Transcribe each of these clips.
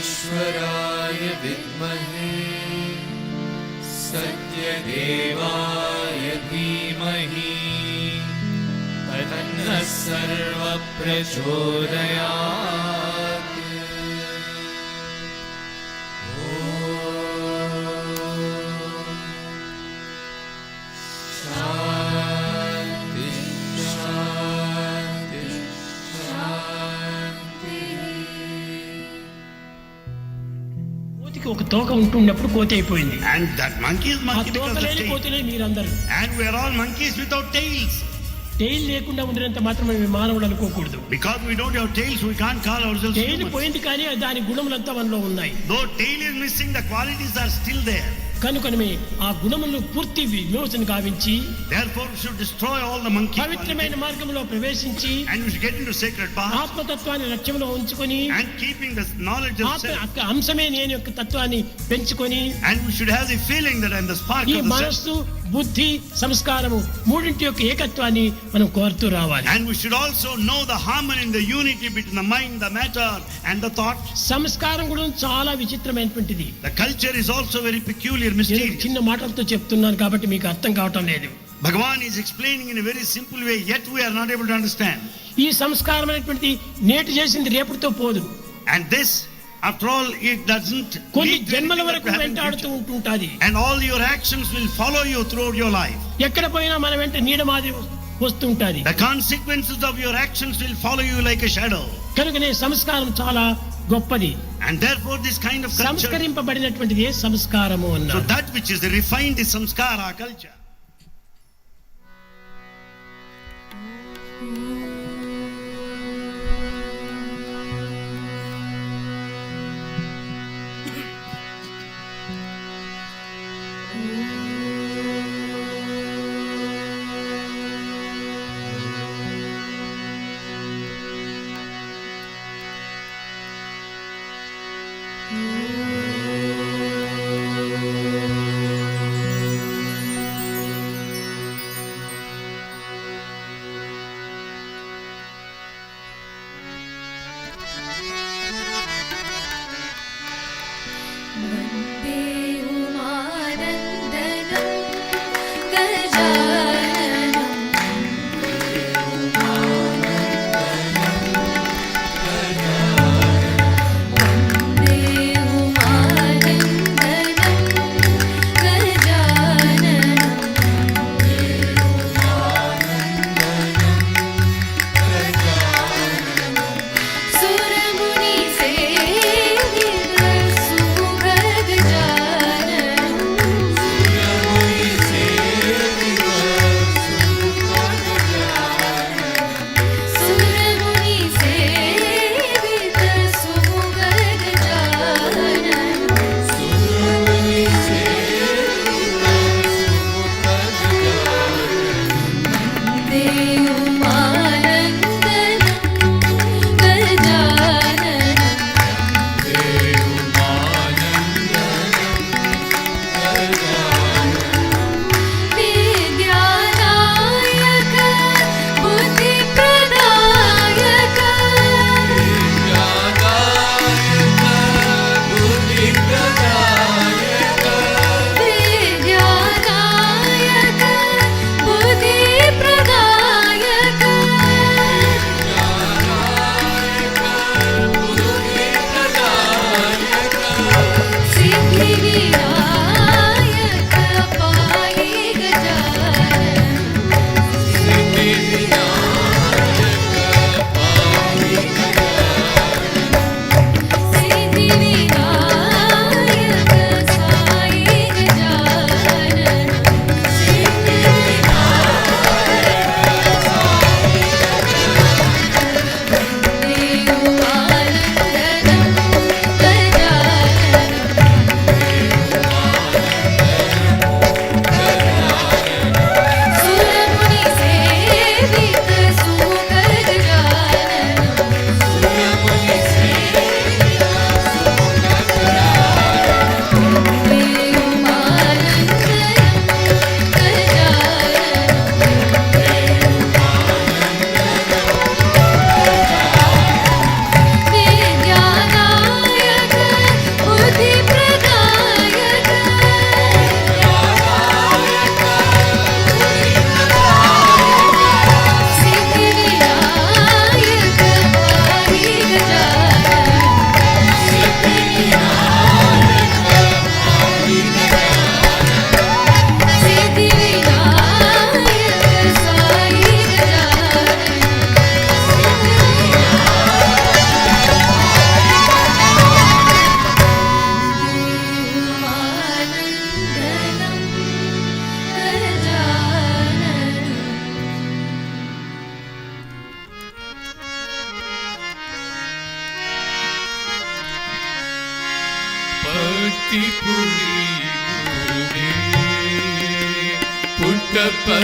साईश्वराय विद्महे सत्यदेवाय धीमहि तन्नः सर्वः प्रचोदयात्। ఒక తోక ఉంటున్నప్పుడు కోతి అయిపోయింది. And that monkey is monkey because of tail. కోతిలే మీరందరూ. And we are all monkeys without tails. Tail లేకుండా ఉండినంత మాత్రమే మానవుడు అనుకోకూడదు. Because we don't have tails, we can't call ourselves humans. Tail పోయింది కానీ దాని గుణములంతా మనలో ఉన్నాయి. Though tail is missing, the qualities are still there. కనుకనే ఆ గుణములను పూర్తి విమోచన గావించి Therefore we should destroy all the monkey పవిత్రమైన మార్గంలో ప్రవేశించి and we should get into sacred path ఆత్మతత్వాన్ని లక్ష్యంలో ఉంచుకొని and keeping the knowledge of self అంశమే నేను యొక్క తత్వాన్ని పెంచుకొని and we should have the feeling that I am the spark ఈ of the మనస్సు బుద్ధి సంస్కారము మూడింటి యొక్క ఏకత్వాన్ని మనం కోరుతూ రావాలి. And we should also know the harmony and the unity between the mind, the matter and the thought. సంస్కారం కూడా చాలా విచిత్రమైనటువంటిది. The culture is also very peculiar, mysterious. చిన్న మాటలతో చెప్తున్నాను కాబట్టి మీకు అర్థం కావటం లేదు. Bhagavan is explaining in a very simple way, yet we are not able to understand. ఈ సంస్కారం అనేటువంటి నేటి చేసింది రేపటితో పోదు. And this, after all, it doesn't కొన్ని జన్మల వరకు వెంటాడుతూ ఉంటుంటాది. And all your actions will follow you throughout your life. ఎక్కడ పోయినా మన వెంట నీడ మాదిరి వస్తుంటాది. The consequences of your actions will follow you like a shadow. కనుకనే సంస్కారం చాలా గొప్పది. And therefore this kind of culture, సంస్కరింపబడినటువంటిదే సంస్కారము అన్నారు. so that which is refined is samskara, culture.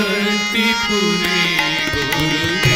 पुट्टपर्तिपुरी गुरुदेव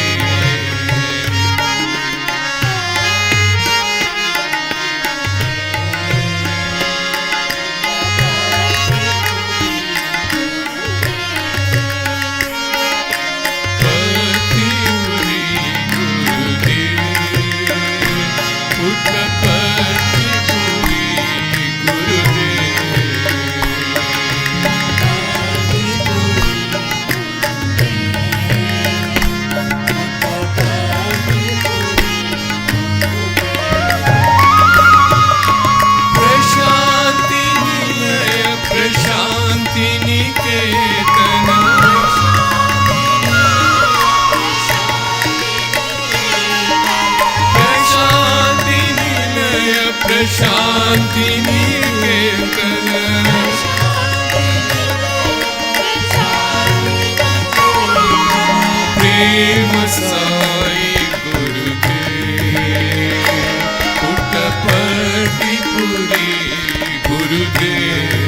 शांति निकेतन प्रेम साई गुरुदेव पुट्टपर्तिपुरी गुरुदेव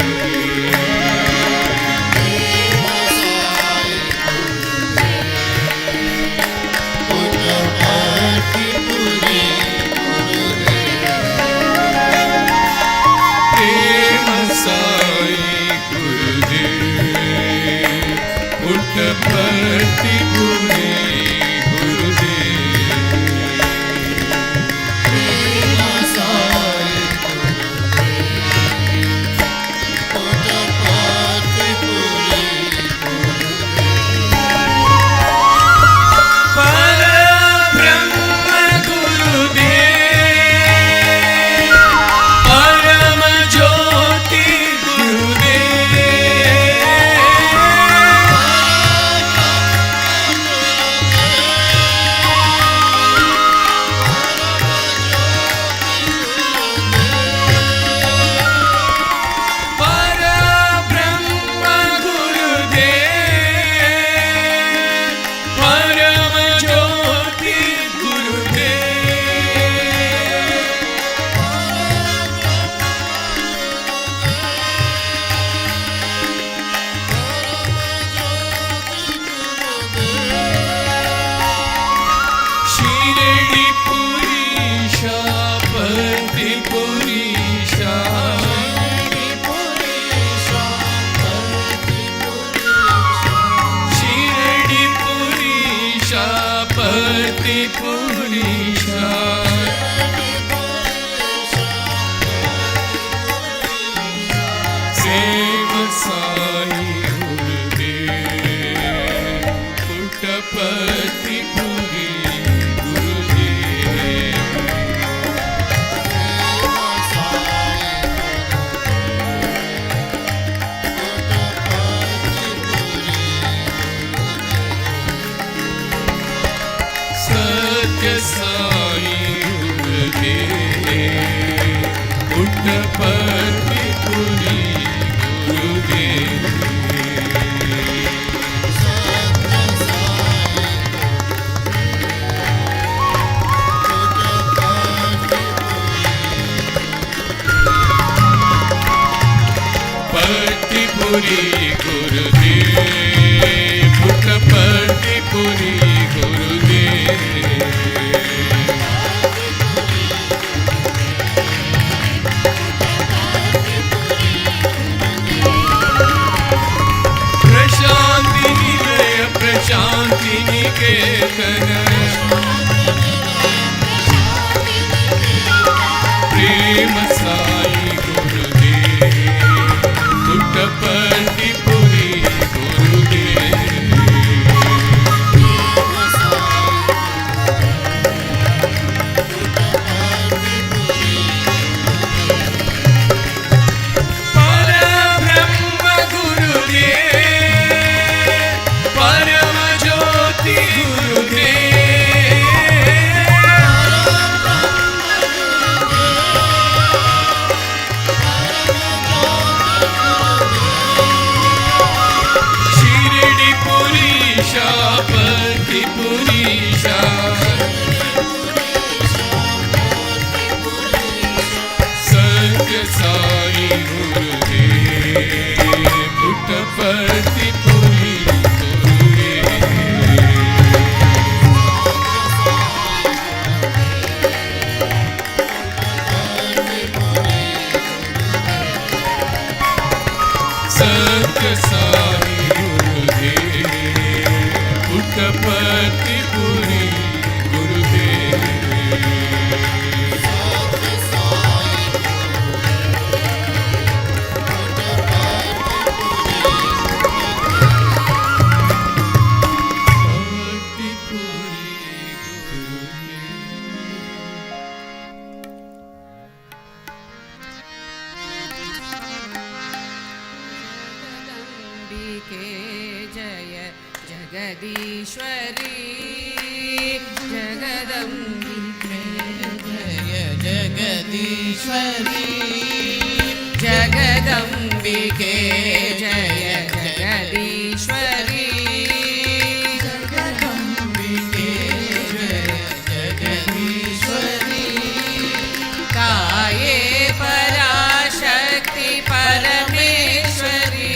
पुट्टपर्तिपुरी पुटपतिपुरी गुरुदेव जगदीश्वरी जगदम्बिके जय जगदीश्वरी जगदम्बिके जय जगदीश्वरी जगदम्बिके जय जगदीश्वरी काये पराशक्ति परमेश्वरी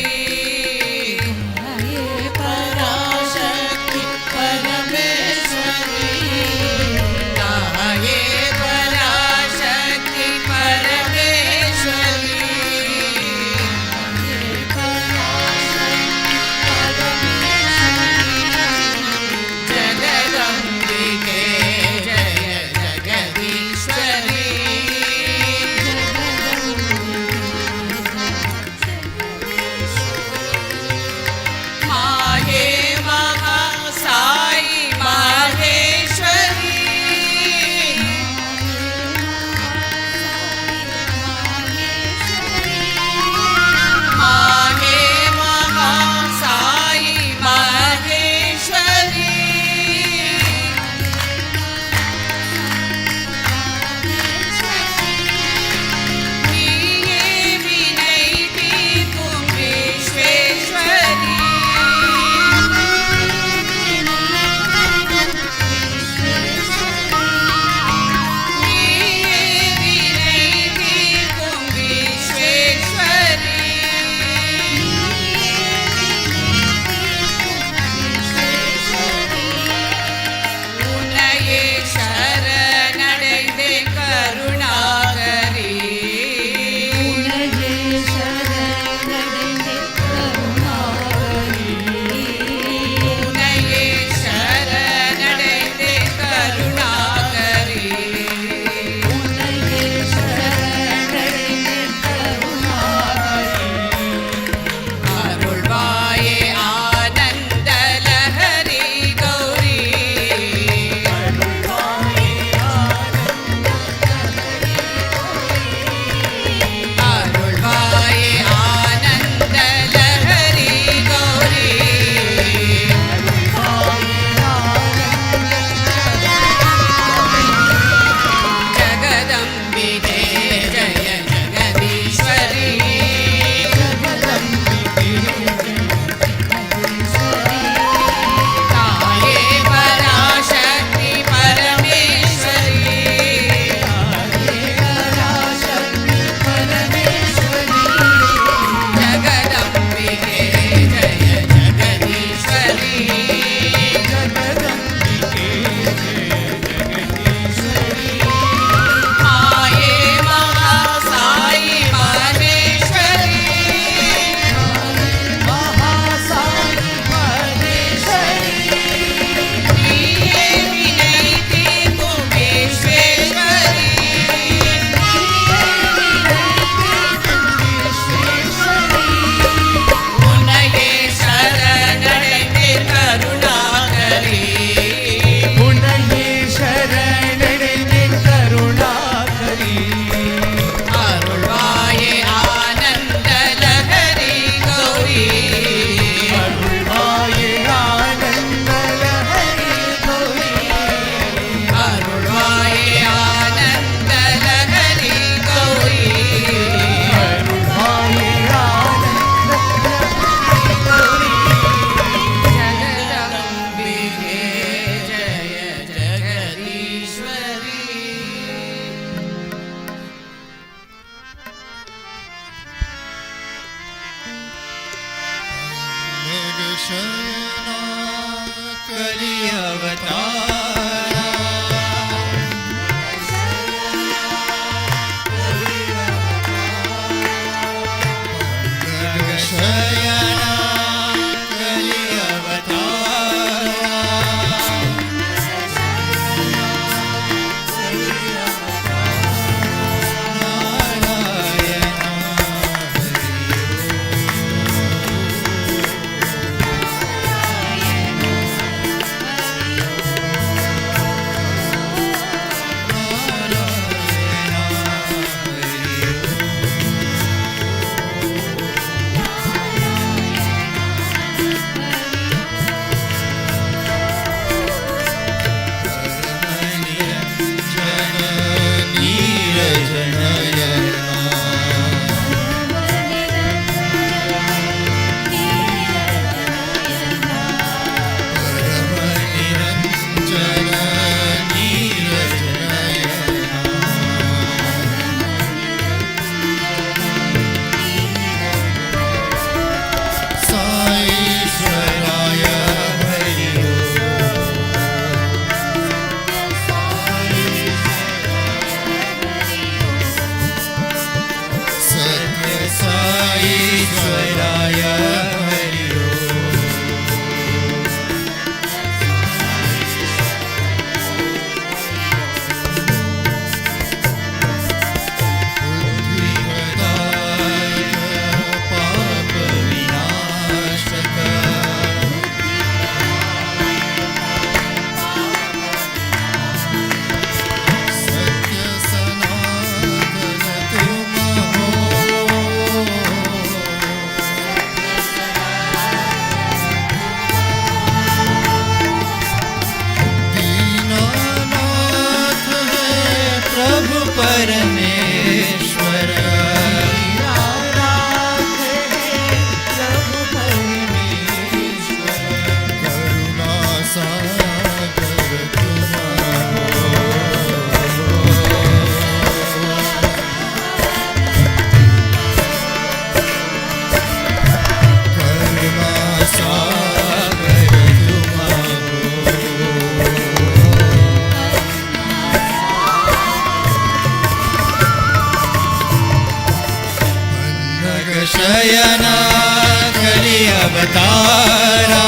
अवतारा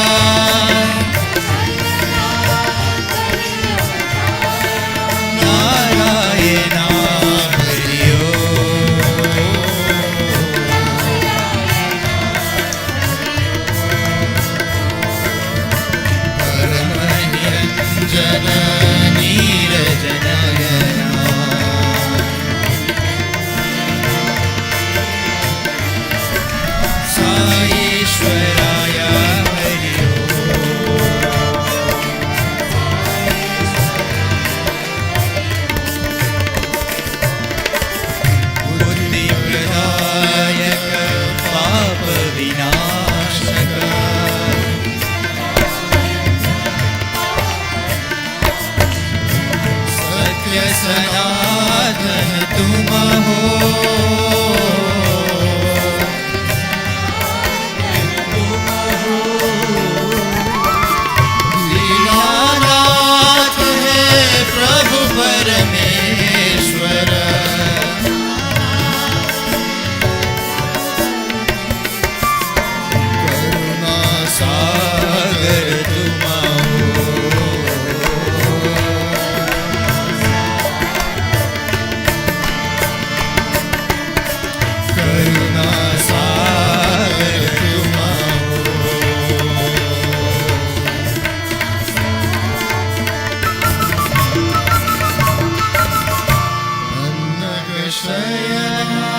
नारायणा हरियो परम निरंजन नीरजनयना साईश्वराय हरियो बुद्धिप्रदायक पाप विनाशक सत्य सनातन तुम हो लीलानाथ है प्रभु परमेश्वर करुणा सागर तुम हो करुणा सागर तुम हो शयना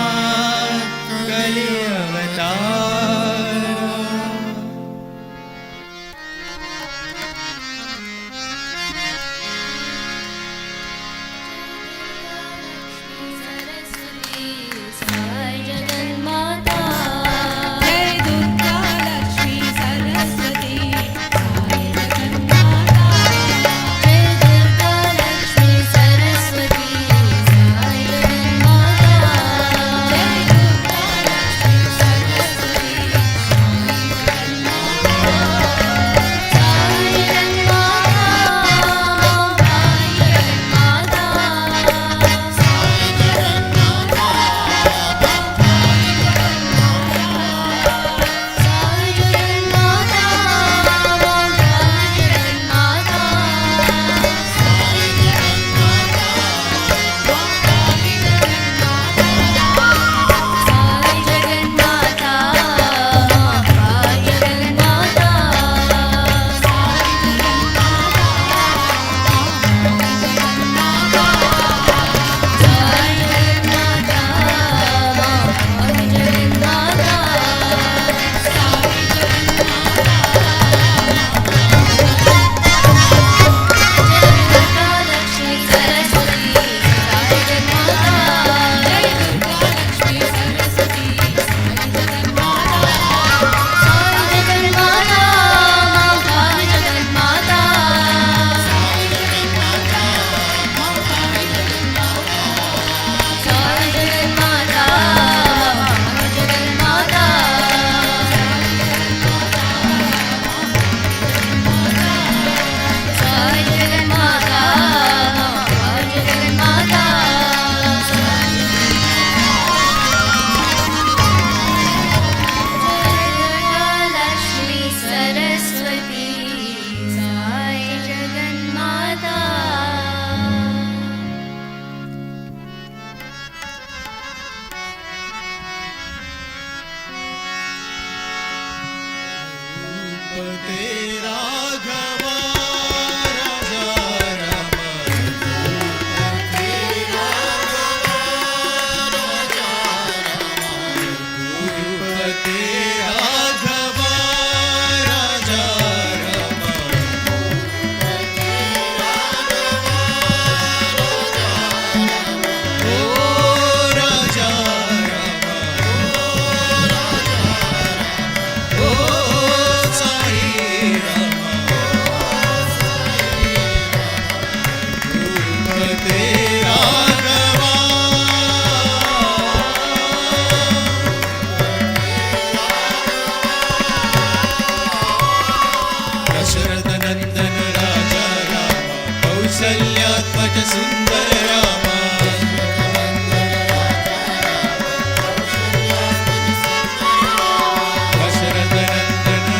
कलि अवतार साई जगन्माता जय दुर्गा लक्ष्मी सरस्वती साई जगन्माता जय दुर्गा लक्ष्मी सरस्वती साई जगन्माता जय दुर्गा लक्ष्मी सरस्वती साई जगन्माता साई जगन्माता साई जगन्माता साई जगन्माता लक्ष्मी सरस्वती साई जगन्माता जय दुर्गा लक्ष्मी सरस्वती साई जगन्माता साई जगन्माता साई जगन्माता साई जगन्माता जगन्माता साई जगन्माता जगन्माता लक्ष्मी सरस्वती साई जगन्माता तेरा घवा राजा राम तेरा घवा राजा राम तेरा घवा राजा राम ओ राजा राम ओ साई राम तेरा घवा दशरथ नंदन राजा राम कौसल्यात्मज सुंदर राम दशरथ नंदन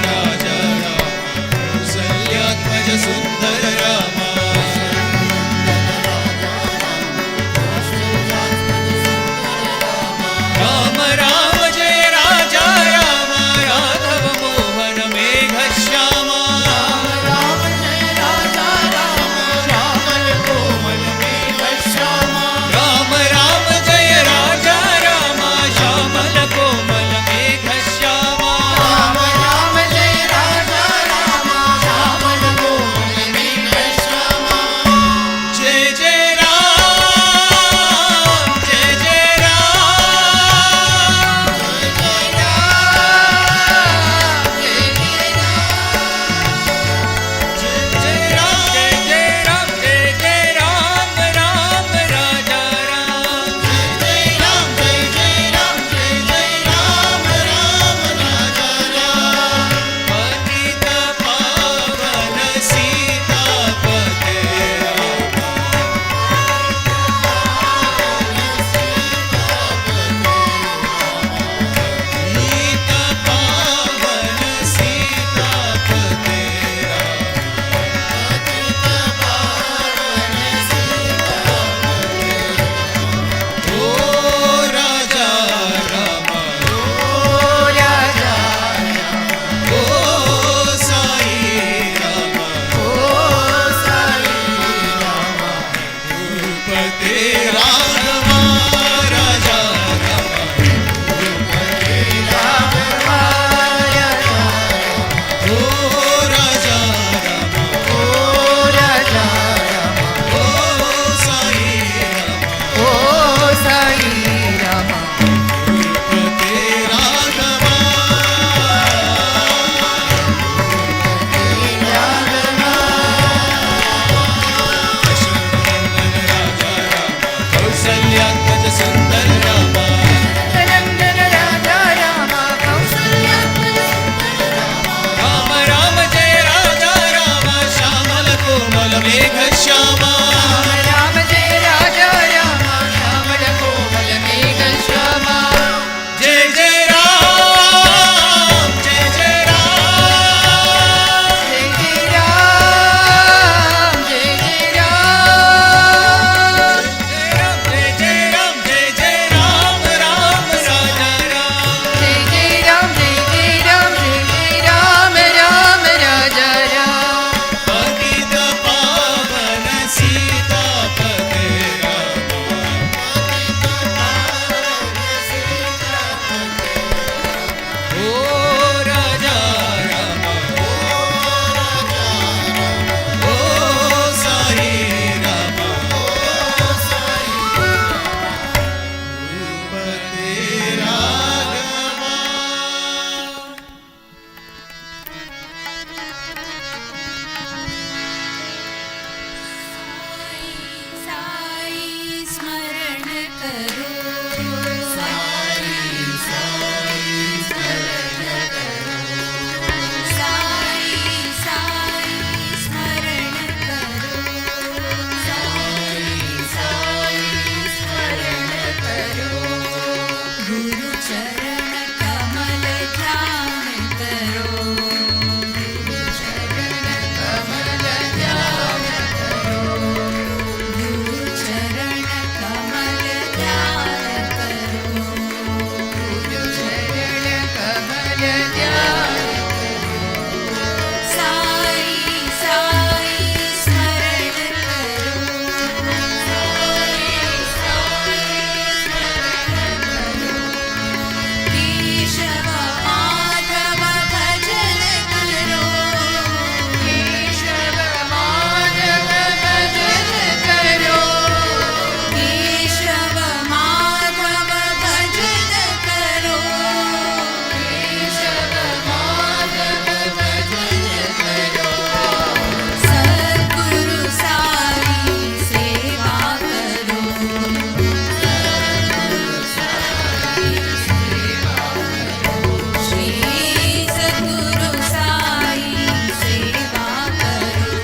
करो साई साई स्मरण करो साई साई स्मरण करो साई साई स्मरण करो गुरु चरण कमल ध्यान करो गुरु चरण कमल ध्यान करो गुरु चरण कमल ध्यान करो गुरु चरण कमल ध्यान करो साई साई स्मरण करो साई साई स्मरण करो केशव माधव भजन करो केशव माधव भजन करो केशव माधव भजन करो केशव माधव भजन करो सद्गुरु साई सेवा करो सद्गुरु साई सेवा करो श्री सद्गुरु साई सेवा करो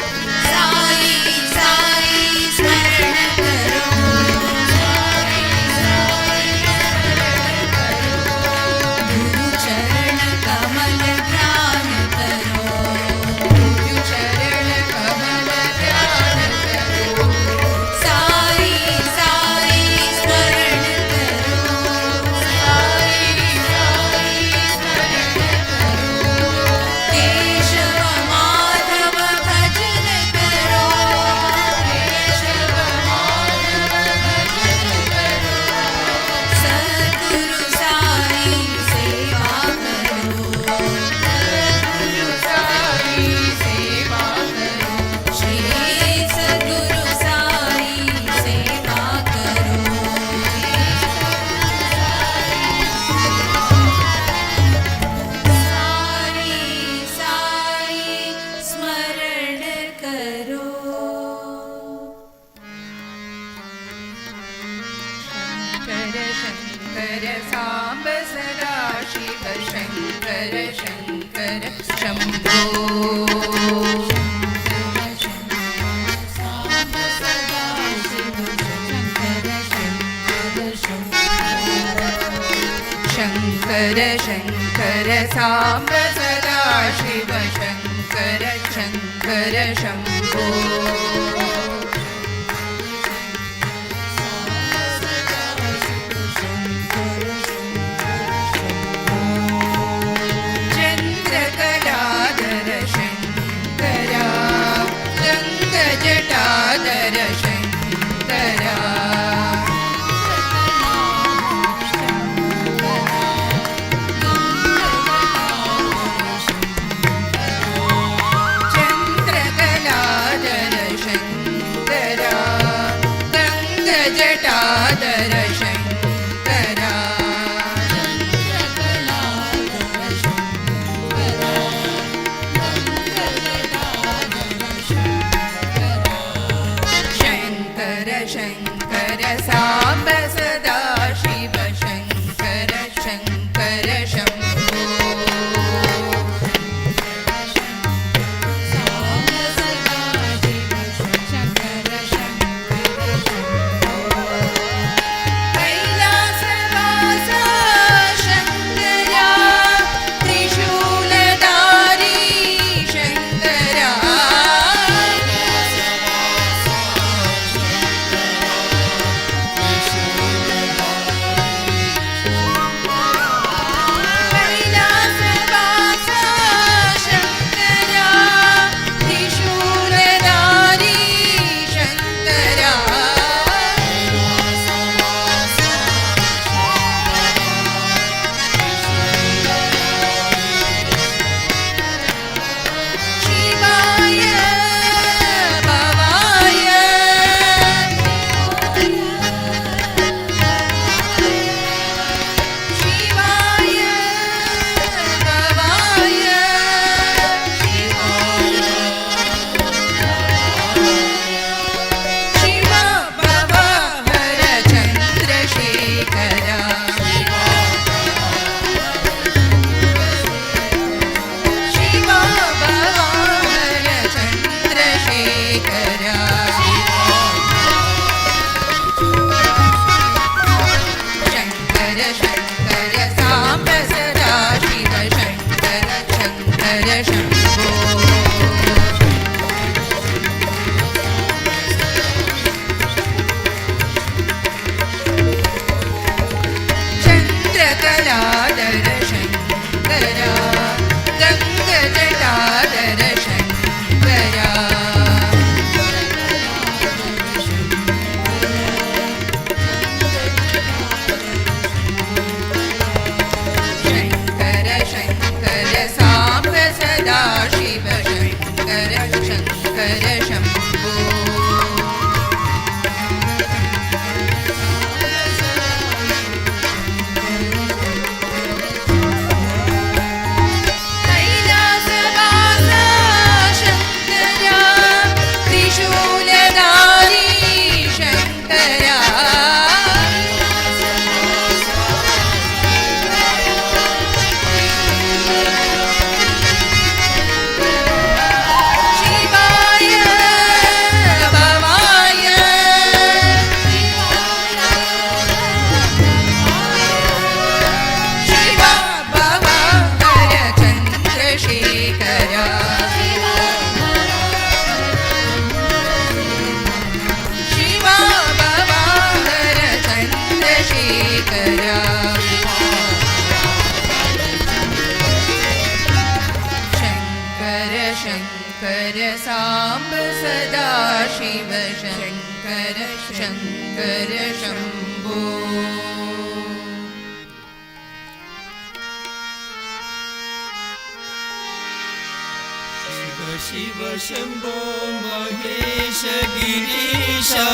साई साई स्मरण करो साई साई स्मरण करो गुरु चरण कमल ध्यान करो गुरु चरण कमल ध्यान करो साई साई स्मरण करो साई साई स्मरण करो केशव माधव भजन करो केशव माधव भजन करो सद्गुरु साई सेवा करो सद्गुरु साई सेवा करो श्री सद्गुरु साई सेवा करो साई साई स्मरण करो शंकर शंकर सांब सदा शिव शंकर शंकर शंभो शंकर शंकर सांब सदा शिव शंकर शंकर शंभो चंद्रकलाधर शंकरा गंगजटाधर शंकरा चंद्रकलाधर शंकरा गंगजटाधर शंकरा शंकर शंकर सांब सदा शिव शंकर शंकर शंभो सांब सदा शिव शंकर शंकर शंभो कैलासवासा शंकरा त्रिशूलधारी शंकरा शङ्कर शम्भो चन्द्रकलाधर शङ्करा गङ्गजटाधर शङ्करा शङ्कर शङ्कर साम्ब सदा शिव शङ्कर शङ्कर शम्भो कैलासवासा शङ्करा त्रिशूलधारी शङ्करा शिवाय भवाय शिवा भवाकर चन्द्रशेखरा शिवा भवाकर चन्द्रशेखरा शङ्कर शङ्कर साम्ब सदा शिव शङ्कर शङ्कर शम्भो शिव शिव शम्भो महेश गिरीशा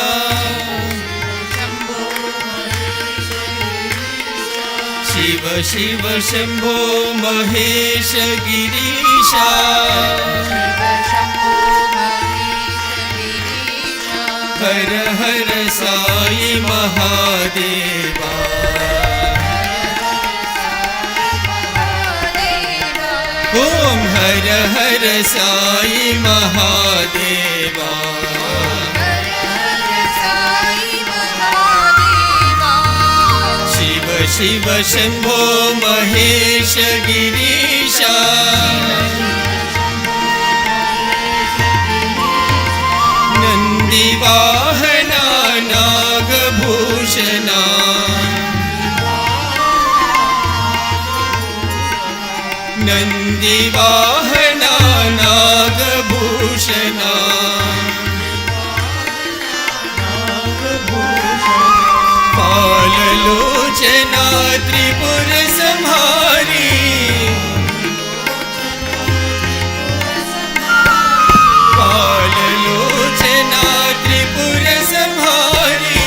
शिव शिव शम्भो महेश गिरीशा शम्भो महेश गिरीशा हर हर साई महादेवा देवा ओम हर हर साई महादेवा हर हर साई महादेवा शिव शिव शम्भो महेश गिरीशा नन्दिवाहना नागभूषणा नन्दिवाहना नागभूषणा पाललोचना त्रिपुर संहारी पाललोचना त्रिपुर संहारी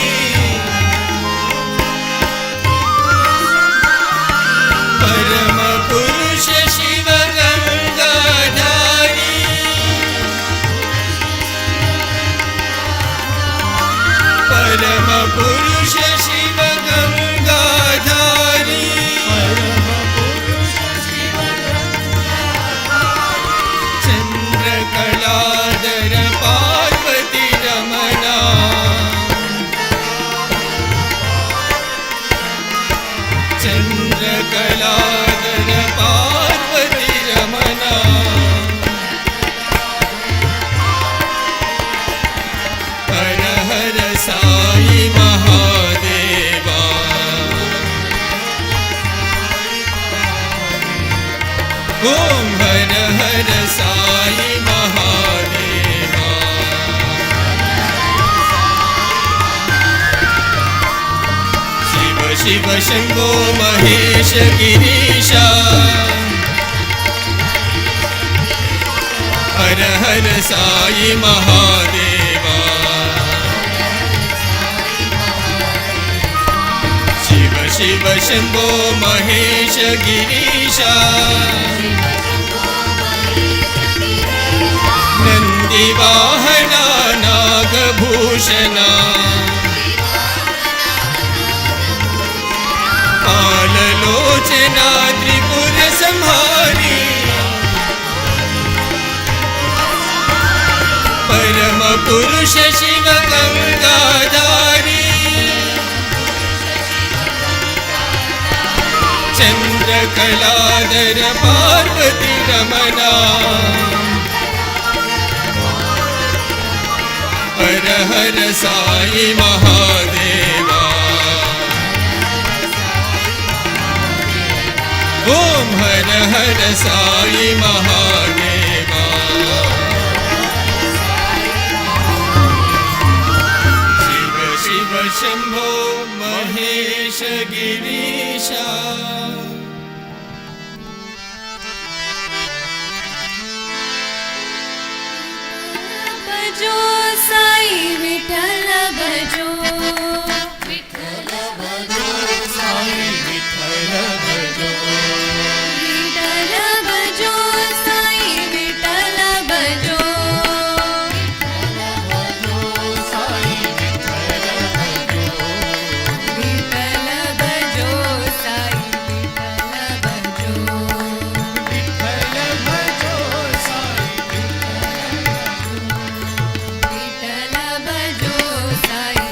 परम पुरुष शिव गंगाधारी परम पुरुष शिव गंगाधारी चंद्रकलाधर पार्वती रमणा चंद्रकलाधर पार्वती रमणा हर हर साई महादेवा ओम हर हर साई महादेवा शिव शिव शंभो महेश गिरीशा हर हर साई महादेवा शिव शिव शंभो महेश गिरीशा नन्दिवाहना नागभूषणा पाललोचना त्रिपुर संहारी परम पुरुष शिव गंगाधारी चंद्रकलाधर दामोदर पार्वती रमना हर हर साई महादेवा ओम हर हर साई महादेवा शिव शिव शंभो महेश गिरीशा भजो साई विठ्ठल भजो विठ्ठल भजो साई विठ्ठल भजो विठ्ठल भजो साई विठ्ठल भजो भजो साई विठ्ठल भजो विठ्ठल भजो साई विठ्ठल भजो विठ्ठल भजो साई विठ्ठल भजो साई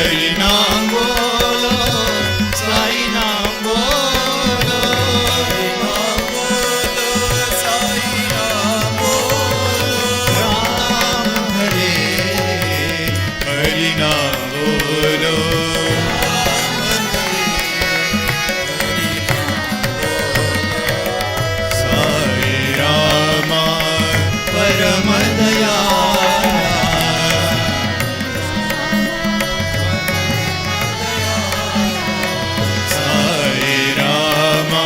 हरि नाम बोलो साई नाम बोलो हरि नाम बोलो साई नाम बोलो राम हरे हरि नाम बोलो साई रामा परम दयाला साई रामा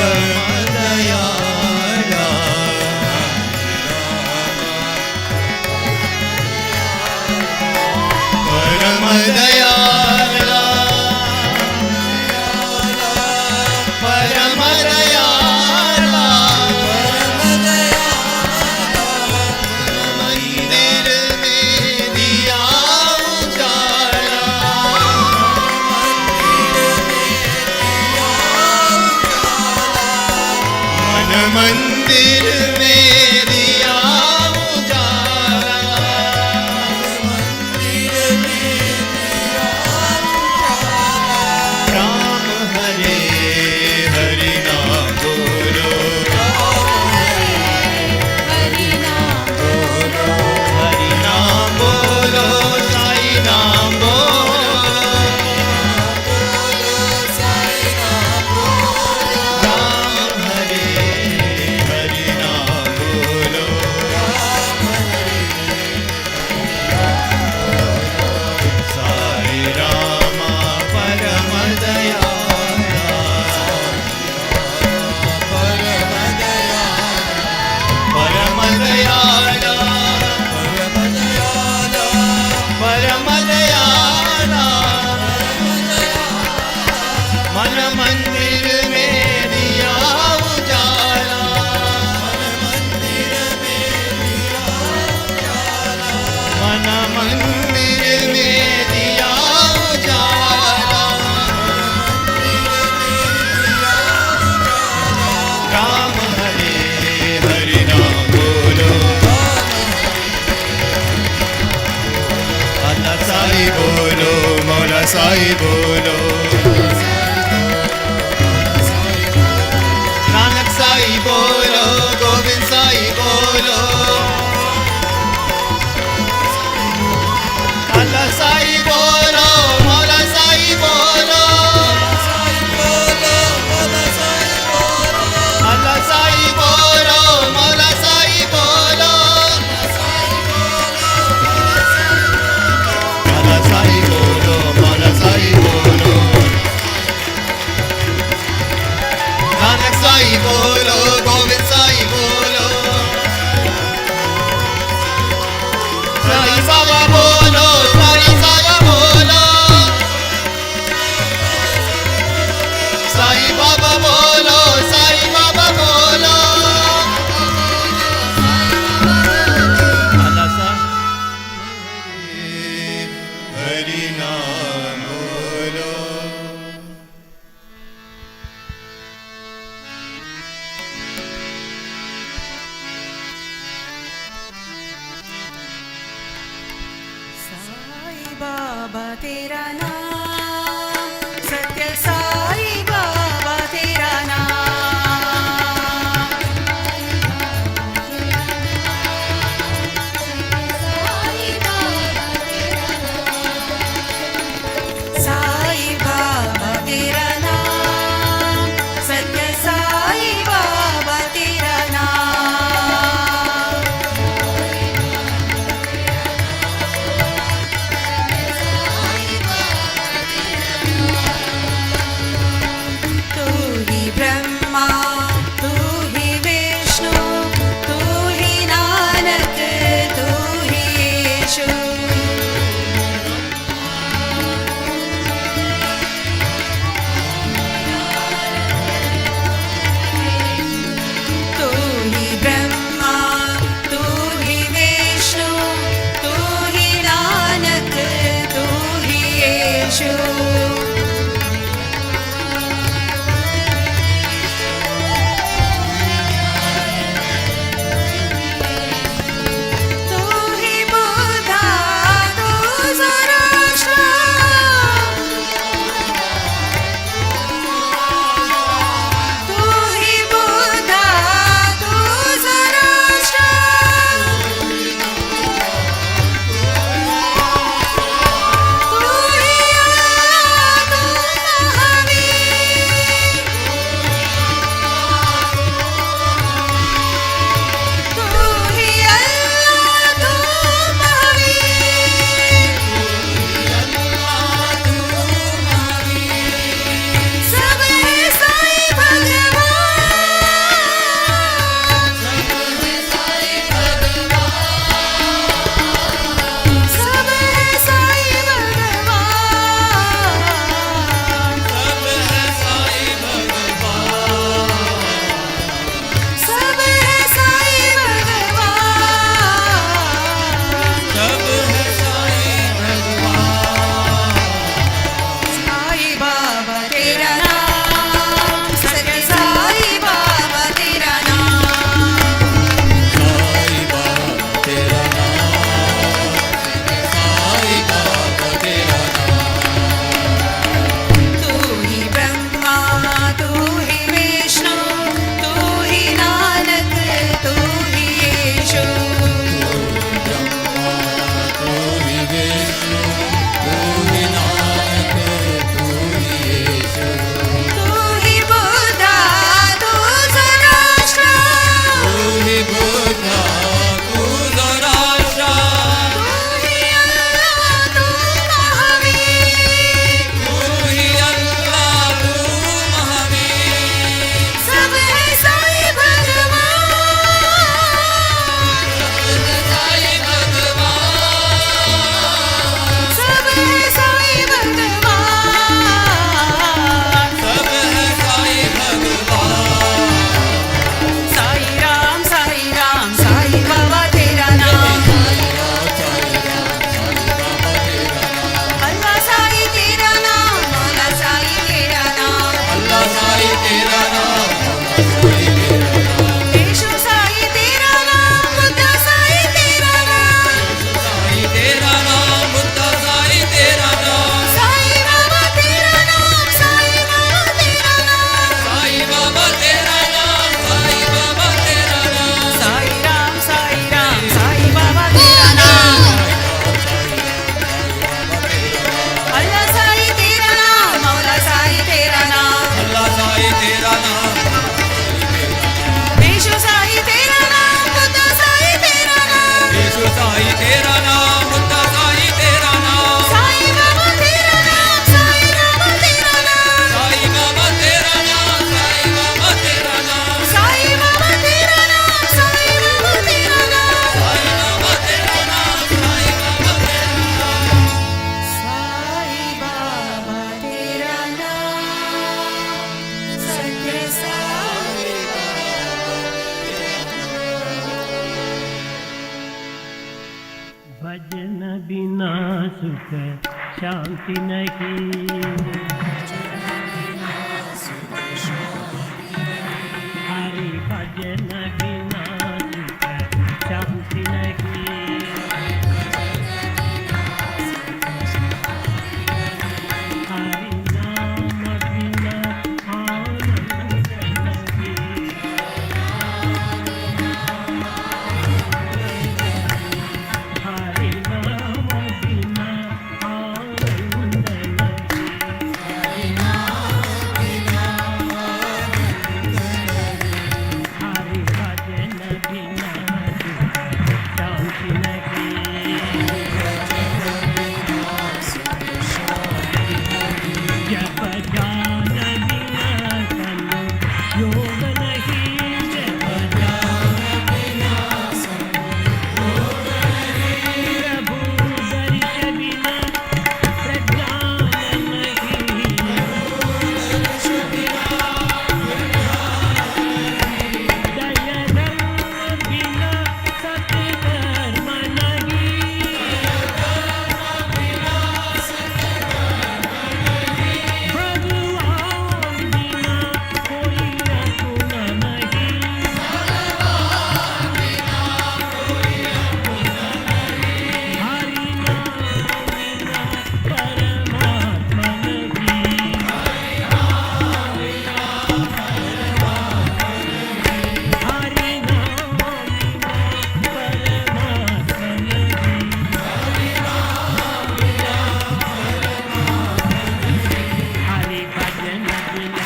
परम दयाला परम दयाला परम दयाला मंदिर में दिया उजाला मन मंदिर में दिया उजाला राम हरे हरि नाम बोलो हरि नाम बोलो हरि नाम बोलो साई नाम बोलो राम हरे हरि नाम बोलो साई रामा परम दयाला परम दयाला परम दयाला परम दयाला मन मंदिर में दिया उजाला मन मंदिर में दिया उजाला राम हरे हरि नाम बोलो अल्लाह साई बोलो मौला साई बोलो नानक साई बोलो गोविंद साई बोलो अल्लाह साई बोलो मौला साई बोलो अल्लाह साई बोलो मौला साई बोलो अल्लाह साई बोलो मौला साई बोलो नानक साई बोलो गोविंद साई बोलो साई बाबा बोलो साई बाबा बोलो साई बाबा बोलो साई बाबा बोलो अल्लाह साई हरि नाम बोलो साई बाबा तेरा नाम सत्य साई बाबा तेरा नाम साई बाबा तेरा नाम सत्य साई बाबा तेरा नाम सुख शांति नहीं, हरि भजन बिना सुख शांति नहीं, हरि नाम बिना आनंद नहीं, हरि नाम बिना आनंद नहीं, हरि भजन बिना शांति नहीं, जप ध्यान बिना तनु योग नहीं, जप ध्यान बिना योग नहीं, प्रभु दर्श बिना प्रज्ञान नहीं, दया धर्म बिना सत्कर्म नहीं, भगवान बिना कोई अपना नहीं, हरि नाम बिना परमात्मा नहीं, हरि नाम बिना परमात्मा नहीं, हरि भजन बिना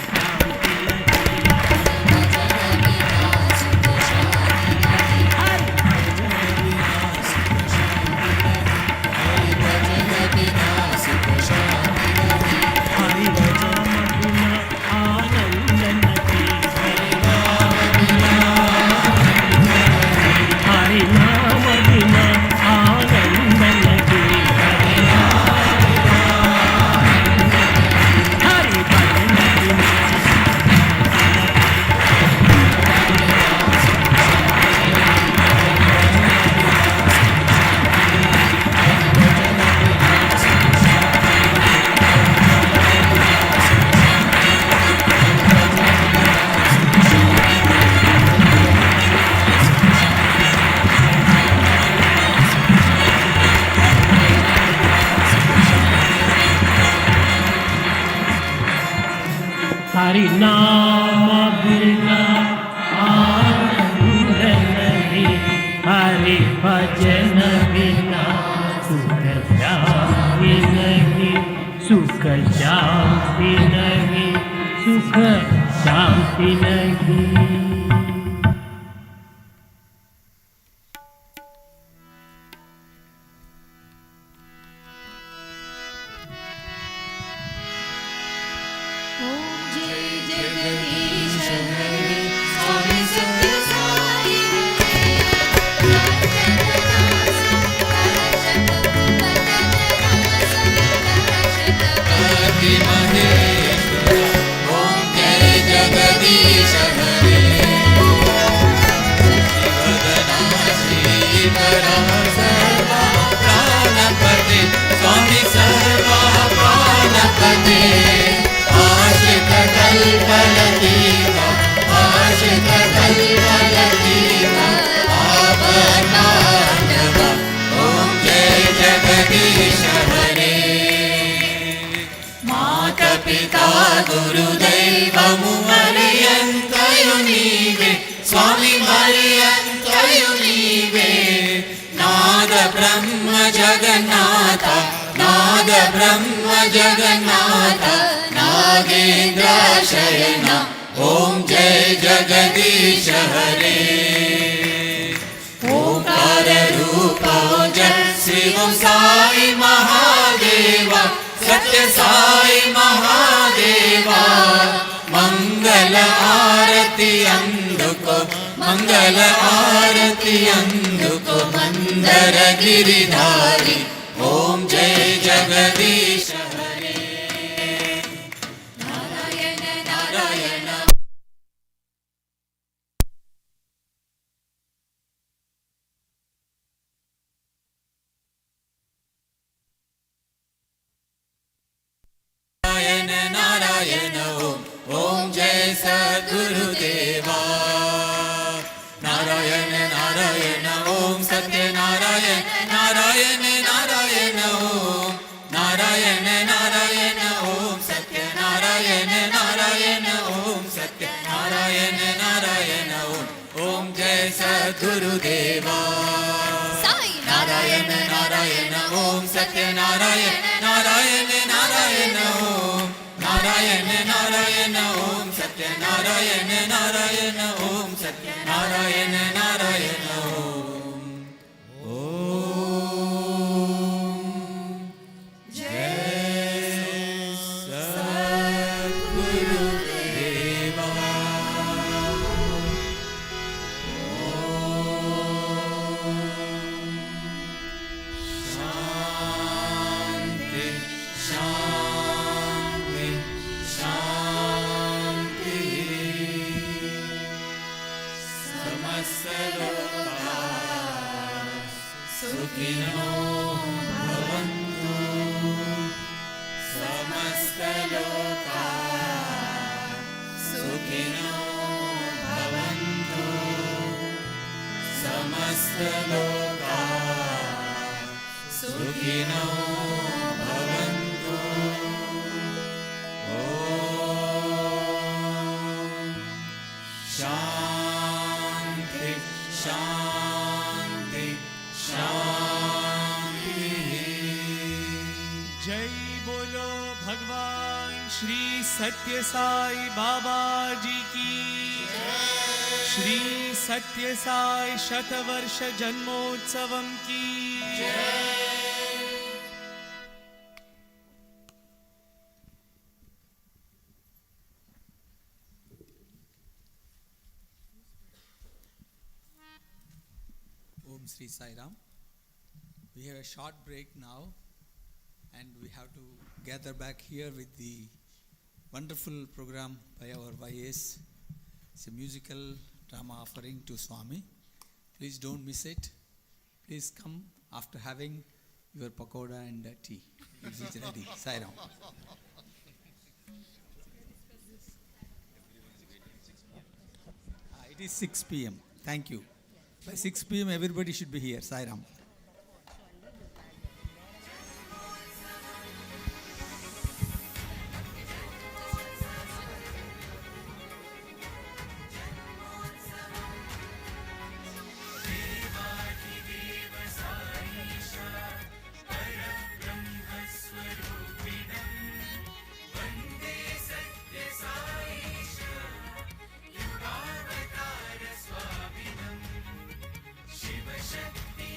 शांति नहीं, हरि नाम बिना आनंद नहीं, हरि नाम बिना आनंद नहीं, हरि भजन बिना हरि नाम बिना आनंद नहीं, हरि भजन बिना सुख शांति नहीं, सुख शांति नहीं, सुख शांति नहीं। ओम जय जगदीश हरे स्वामी सत्य साई अति महेश्वर ओम जय जगदीश हरे शशिवदनासी परा सर्वा प्राणपते स्वामी सर्वा प्राणपते आश्रित कल्पलतीका आश्रित कल्पलतीका आवताण्डव ओम जय जगदीश हरे माता पिता गुरुदैवमु मरियन्तयु नीवे स्वामी मरियन्तयु नीवे नाद ब्रह्म जगन्नाथ नाद ब्रह्म जगन्नाथ नागेन्द्र शयन ओम जय जगदीश हरे ओंकार रूप जय श्री ओम साई महादेवा सत्य साई महादेवा मंगल आरती अंधुको मंगल आरती अंधुको मंदर गिरिधारी ओम जय जगदीश हरे नारायण नारायण नारायण ओम ओम जय सद्गुरुदेवा नारायण नारायण ओम सत्य नारायण नारायण नारायण ओम नारायण नारायण ओम सत्य नारायण नारायण ओम सत्य नारायण नारायण ओम जय सद्गुरुदेवा नारायण नारायण ओम सत्य नारायण नारायण नारायण ओम नारायण नारायण ओम सत्य नारायण नारायण ओम सत्य नारायण नारायण ओम जय सद्गुरुदेवा शांति शांति शांति समस्त लोका सुखिनो भवन्तु समस्त लोका सुखिनो भवन्तु समस्त लोका सुखिनो भवन्तु ओम शांति शांति शांति जय बोलो भगवान श्री सत्य साई बाबा जी की श्री सत्य साई शतवर्ष जन्मोत्सवम की Om Sri Sai Ram. We have a short break now and we have to gather back here with the wonderful program by our YS. It's a musical drama offering to Swami. Please don't miss it. Please come after having your pakoda and tea. It's ready. Sai Ram. It is 6 p.m. Thank you. By 6 p.m. everybody should be here. Sai Ram. Shivshakti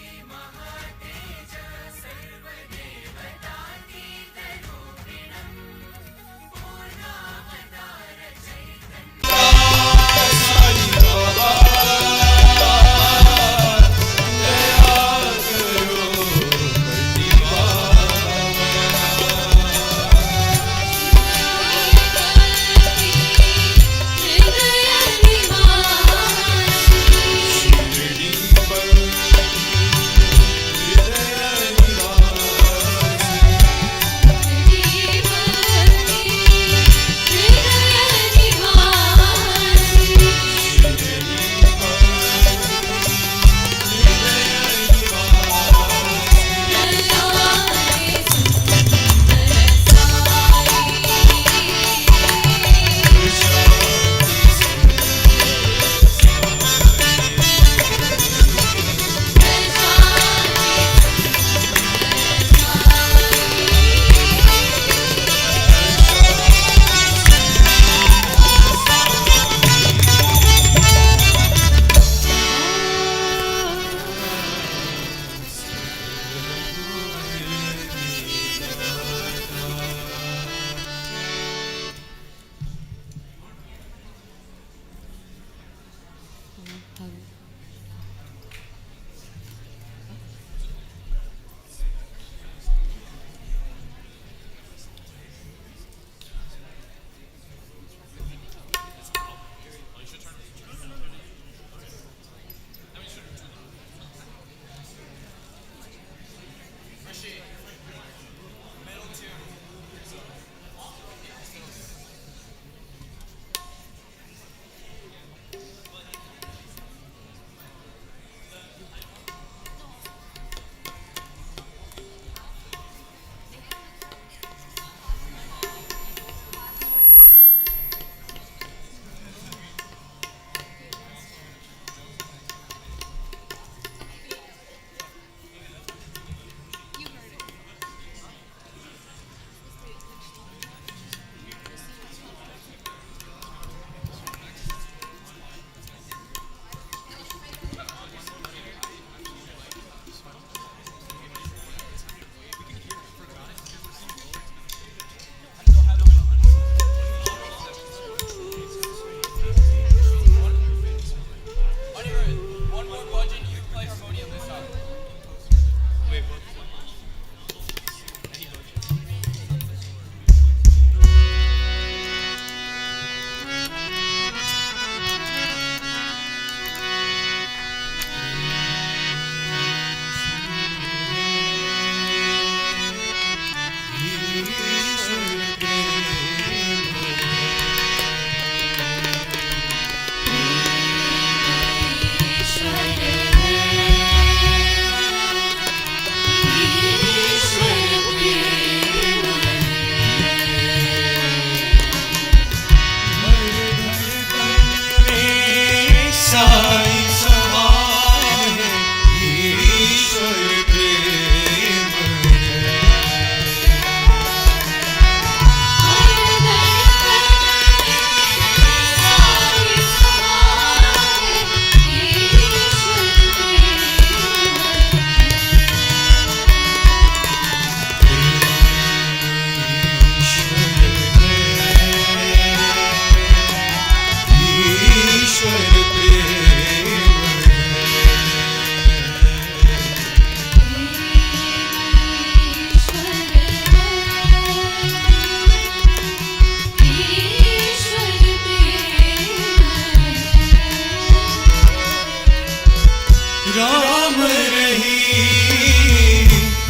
Ram रही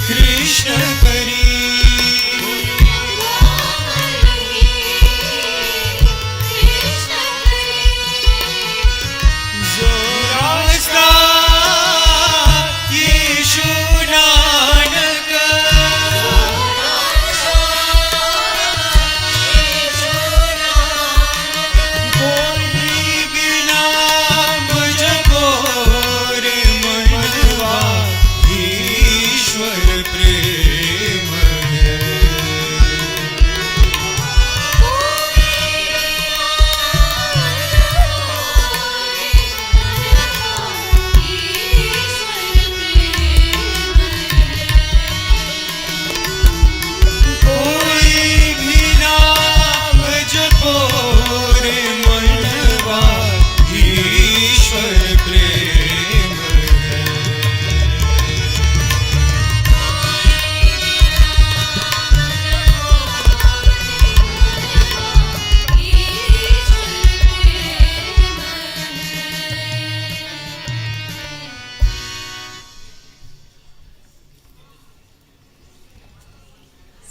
कृष्ण करी जो रास्ता यीशु नानक कोई बिना मुझको रे मनवा ईश्वर प्रेम है कोई भी नाम जपो रे मनवा ईश्वर प्रेम है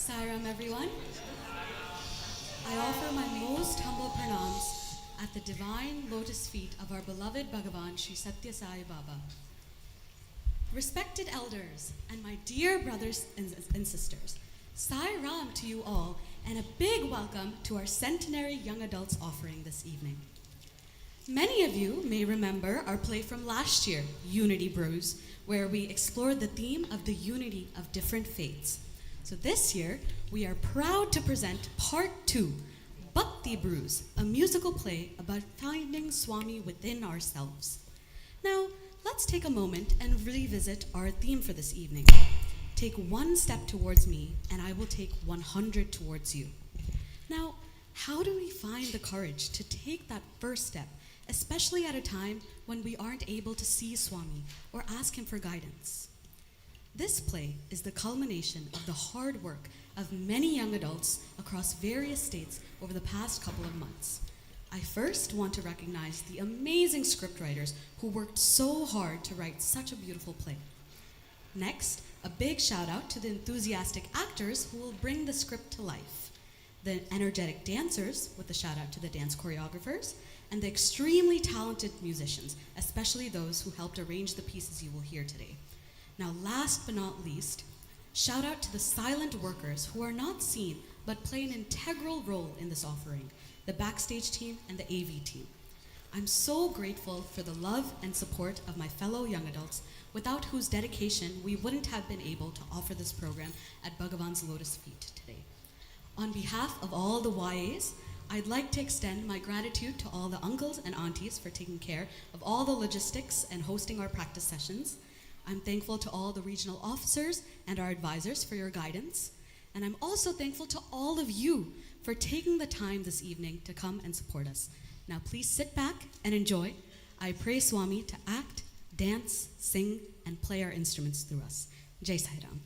Sairam, everyone. I offer my most humble pranams at the divine lotus feet of our beloved Bhagavan Sri Satya Sai Baba. Respected elders and my dear brothers and sisters, Sai Ram to you all, and a big welcome to our centenary young adults offering this evening. Many of you may remember our play from last year, Unity Brews, where we explored the theme of the unity of different faiths. So this year, we are proud to present part 2, Bhakti Brews, a musical play about finding Swami within ourselves. Now, let's take a moment and revisit our theme for this evening. Take one step towards me, and I will take 100 towards you. Now, how do we find the courage to take that first step, especially at a time when we aren't able to see Swami or ask him for guidance? This play is the culmination of the hard work of many young adults across various states over the past couple of months. I first want to recognize the amazing scriptwriters who worked so hard to write such a beautiful play. Next, a big shout out to the enthusiastic actors who will bring the script to life, the energetic dancers, with a shout out to the dance choreographers, and the extremely talented musicians, especially those who helped arrange the pieces you will hear today. Now, last but not least, shout out to the silent workers who are not seen but play an integral role in this offering, the backstage team and the AV team. I'm so grateful for the love and support of my fellow young adults, without whose dedication we wouldn't have been able to offer this program at Bhagavan's Lotus Feet today. On behalf of all the YAs, I'd like to extend my gratitude to all the uncles and aunties for taking care of all the logistics and hosting our practice sessions. I'm thankful to all the regional officers and our advisors for your guidance. And I'm also thankful to all of you for taking the time this evening to come and support us. Now please sit back and enjoy. I pray Swami to act, dance, sing, and play our instruments through us. Jai Sai Ram.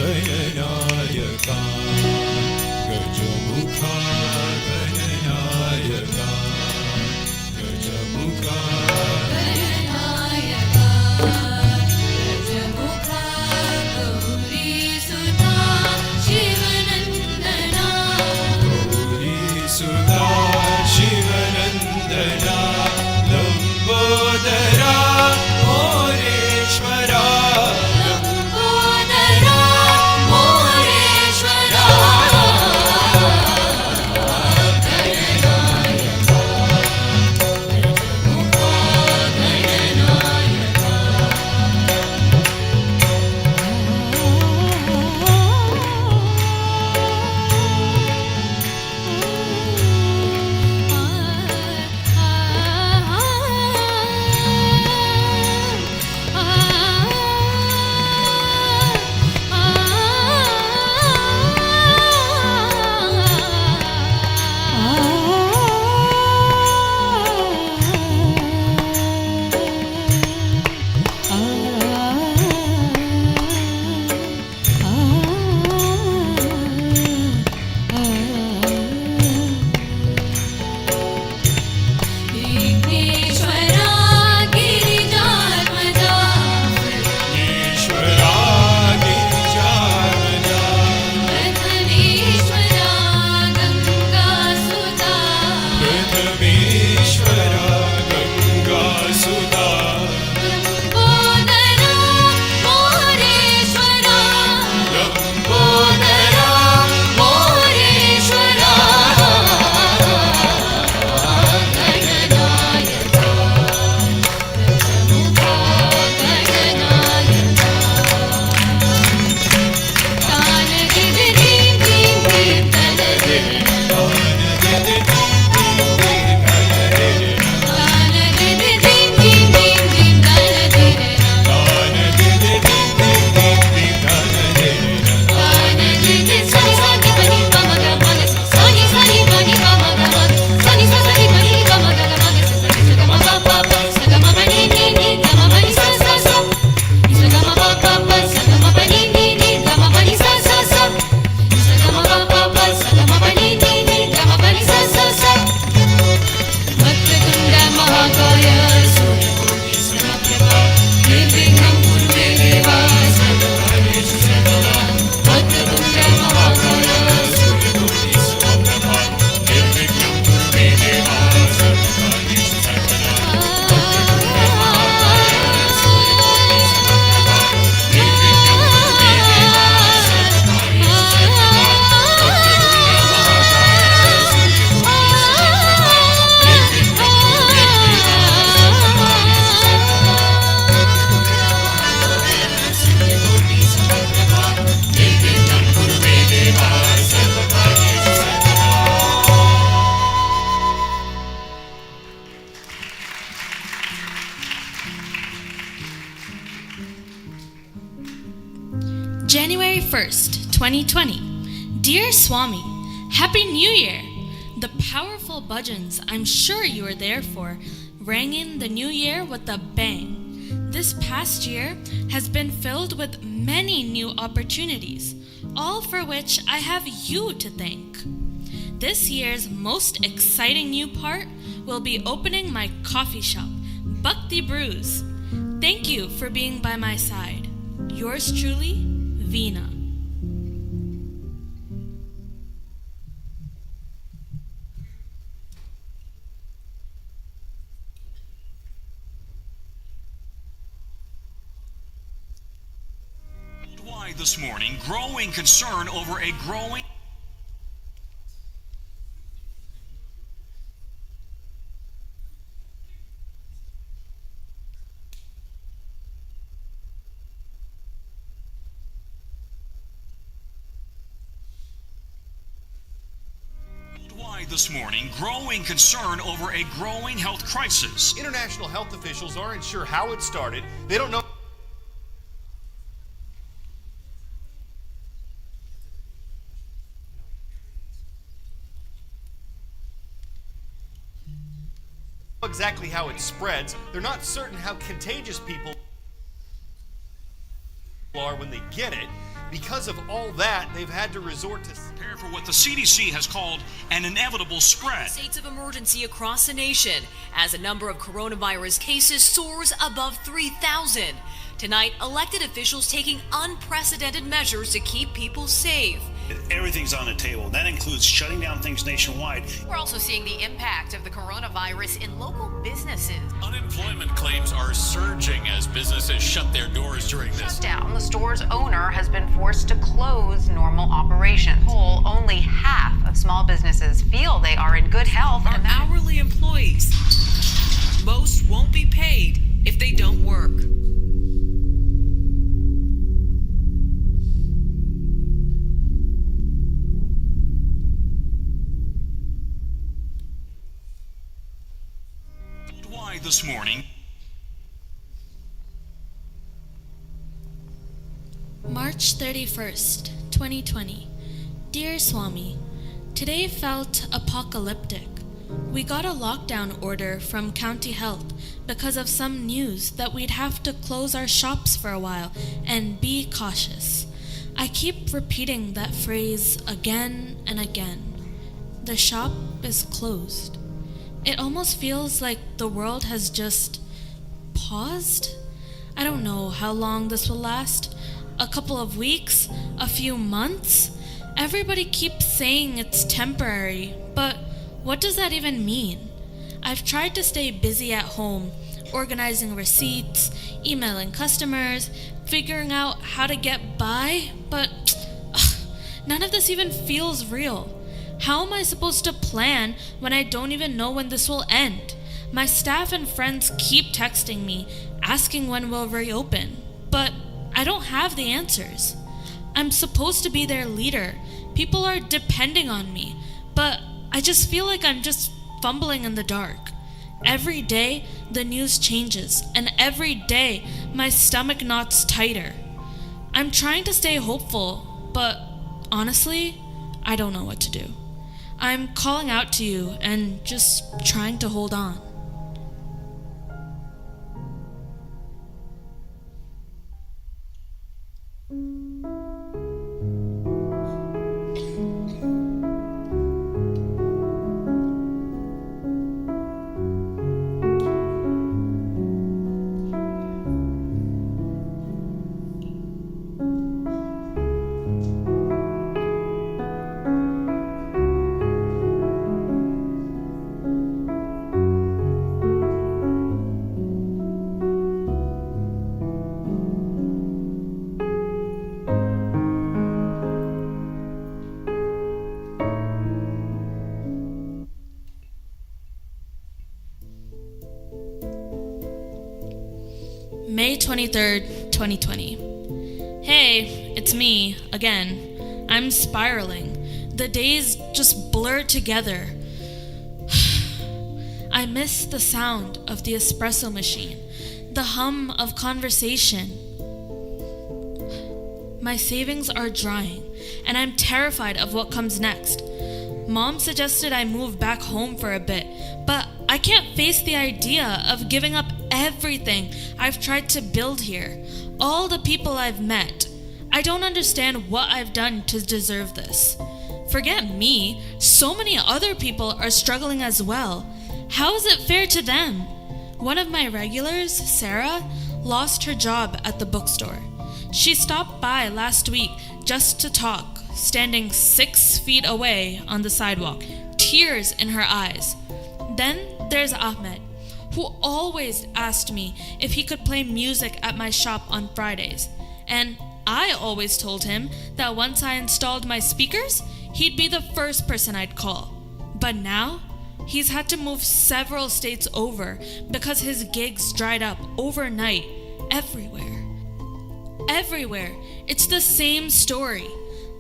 गणनायका गजमुखा गणनायका गजमुखा Sudha शिवनन्दना लम्बोदरा मोरेश्वरा January 1st, 2020. Dear Swami, Happy New Year! The powerful Bhajans I'm sure you were there for rang in the new year with a bang. This past year has been filled with many new opportunities, all for which I have you to thank. This year's most exciting new part will be opening my coffee shop, Bhakti Brews. Thank you for being by my side. Yours truly, Veena. Worldwide this morning, growing concern over a growing this morning, growing concern over a growing health crisis. International health officials aren't sure how it started. They don't know exactly how it spreads. They're not certain how contagious people are when they get it. because of all that, they've had to resort to prepare for what the CDC has called an inevitable spread. States of emergency across the nation as a number of coronavirus cases soars above 3,000. Tonight, elected officials taking unprecedented measures to keep people safe. Everything's on the table. That includes shutting down things nationwide. We're also seeing the impact of the coronavirus in local businesses. Unemployment claims are surging as businesses shut their doors during this Shutdown. The store's owner has been forced to close normal operations. Only half of small businesses feel they are in good health. Are hourly employees. Most won't be paid if they don't work. This morning. March 31st, 2020. Dear Swami, today felt apocalyptic. We got a lockdown order from County Health because of some news that we'd have to close our shops for a while and be cautious. I keep repeating that phrase again and again. The shop is closed. It almost feels like the world has just paused. I don't know how long this will last. A couple of weeks? A few months? Everybody keeps saying it's temporary, but what does that even mean? I've tried to stay busy at home, organizing receipts, emailing customers, figuring out how to get by, but none of this even feels real. How am I supposed to plan when I don't even know when this will end? My staff and friends keep texting me, asking when we'll reopen, but I don't have the answers. I'm supposed to be their leader. People are depending on me, but I just feel like I'm just fumbling in the dark. Every day, the news changes, and every day, my stomach knots tighter. I'm trying to stay hopeful, but honestly, I don't know what to do. I'm calling out to you and just trying to hold on. May 23rd, 2020. Hey, it's me, again. I'm spiraling. The days just blur together. I miss the sound of the espresso machine, the hum of conversation. My savings are drying, and I'm terrified of what comes next. Mom suggested I move back home for a bit, but I can't face the idea of giving up everything I've tried to build here, all the people I've met. I don't understand what I've done to deserve this. Forget me, so many other people are struggling as well. How is it fair to them? One of my regulars, Sarah, lost her job at the bookstore. She stopped by last week just to talk, standing 6 feet away on the sidewalk, tears in her eyes. Then there's Ahmed, who always asked me if he could play music at my shop on Fridays. And I always told him that once I installed my speakers, he'd be the first person I'd call. But now, he's had to move several states over because his gigs dried up overnight everywhere. Everywhere, it's the same story.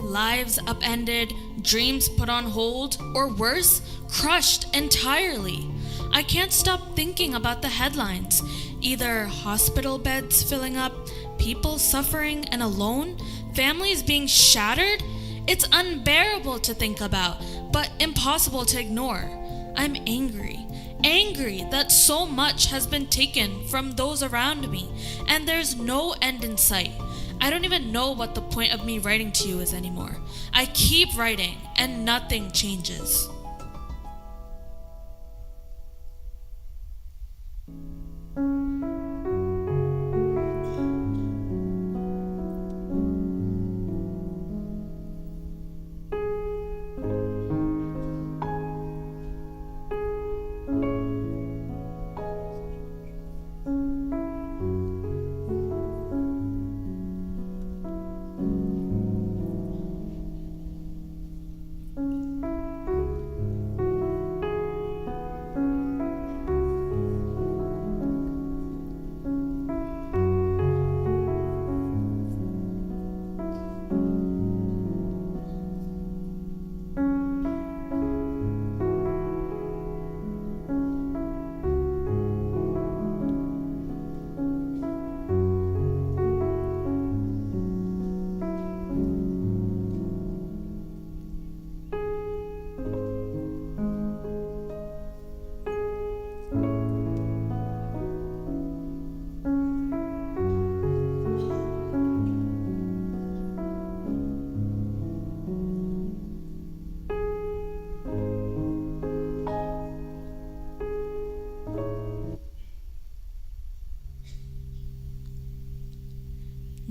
Lives upended, dreams put on hold, or worse, crushed entirely. I can't stop thinking about the headlines. Either hospital beds filling up, people suffering and alone, families being shattered. It's unbearable to think about, but impossible to ignore. I'm angry that so much has been taken from those around me, and there's no end in sight. I don't even know what the point of me writing to you is anymore. I keep writing and nothing changes.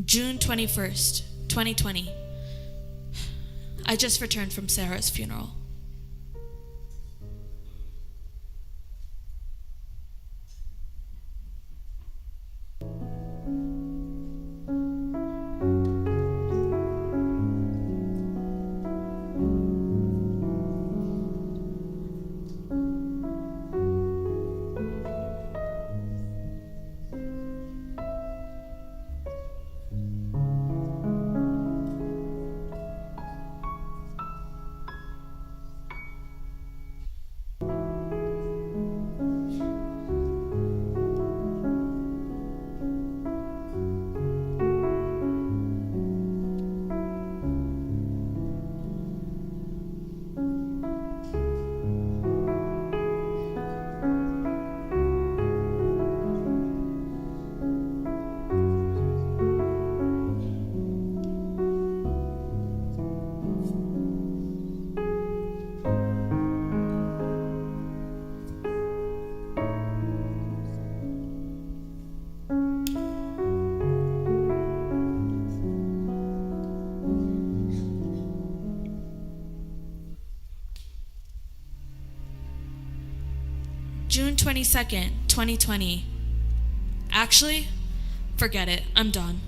June 21st, 2020. I just returned from Sarah's funeral. June 22nd, 2020. Actually, forget it. I'm done.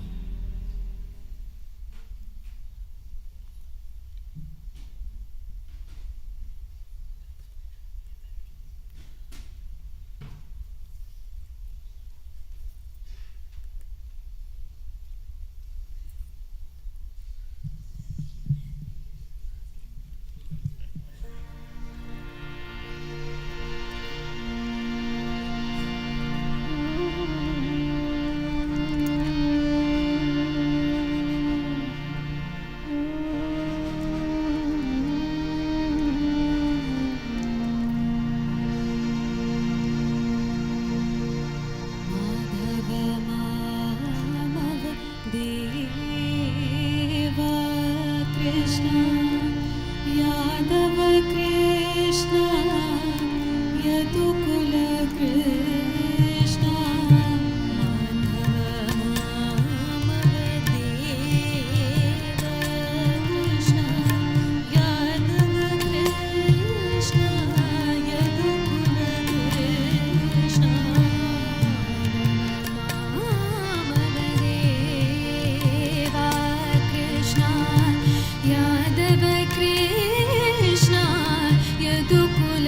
Krishna, Yadu Kula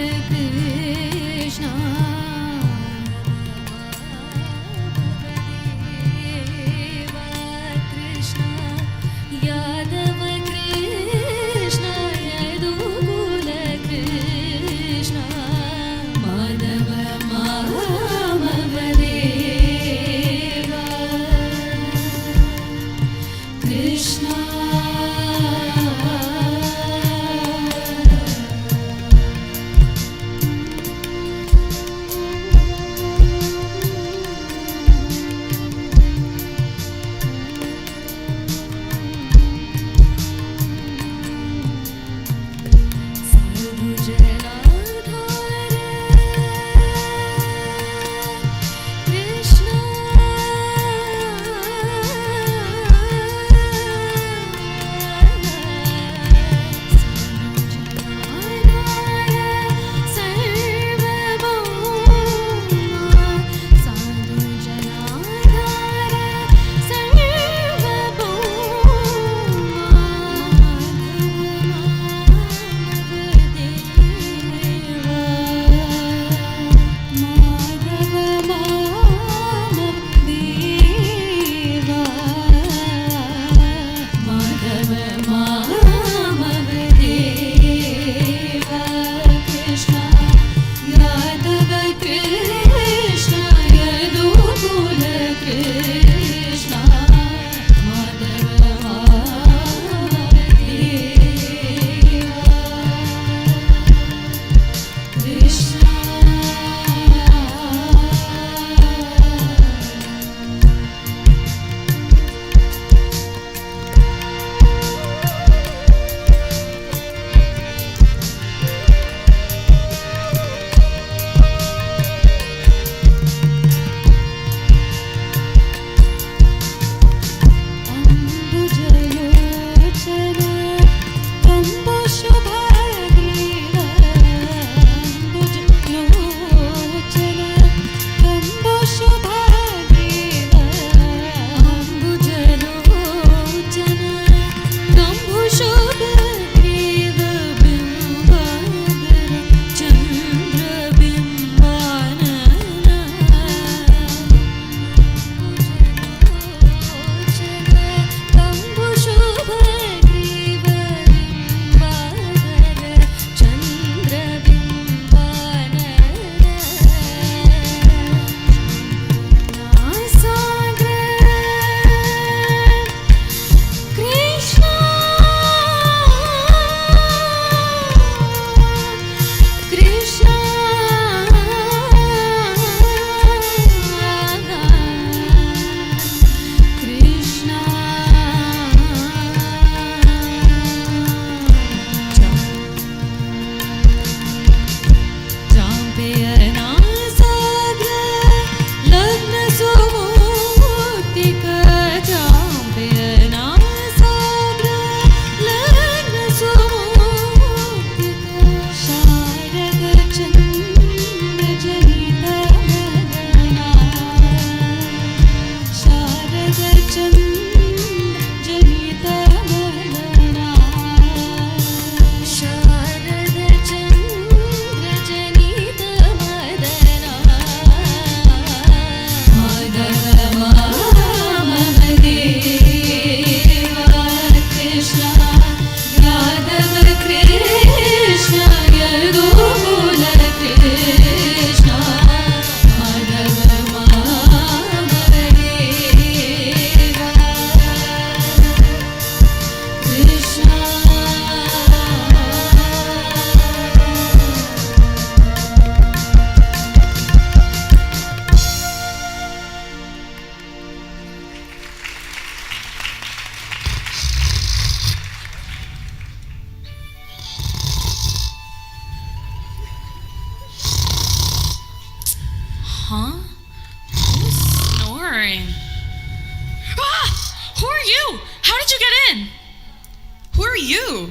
are you?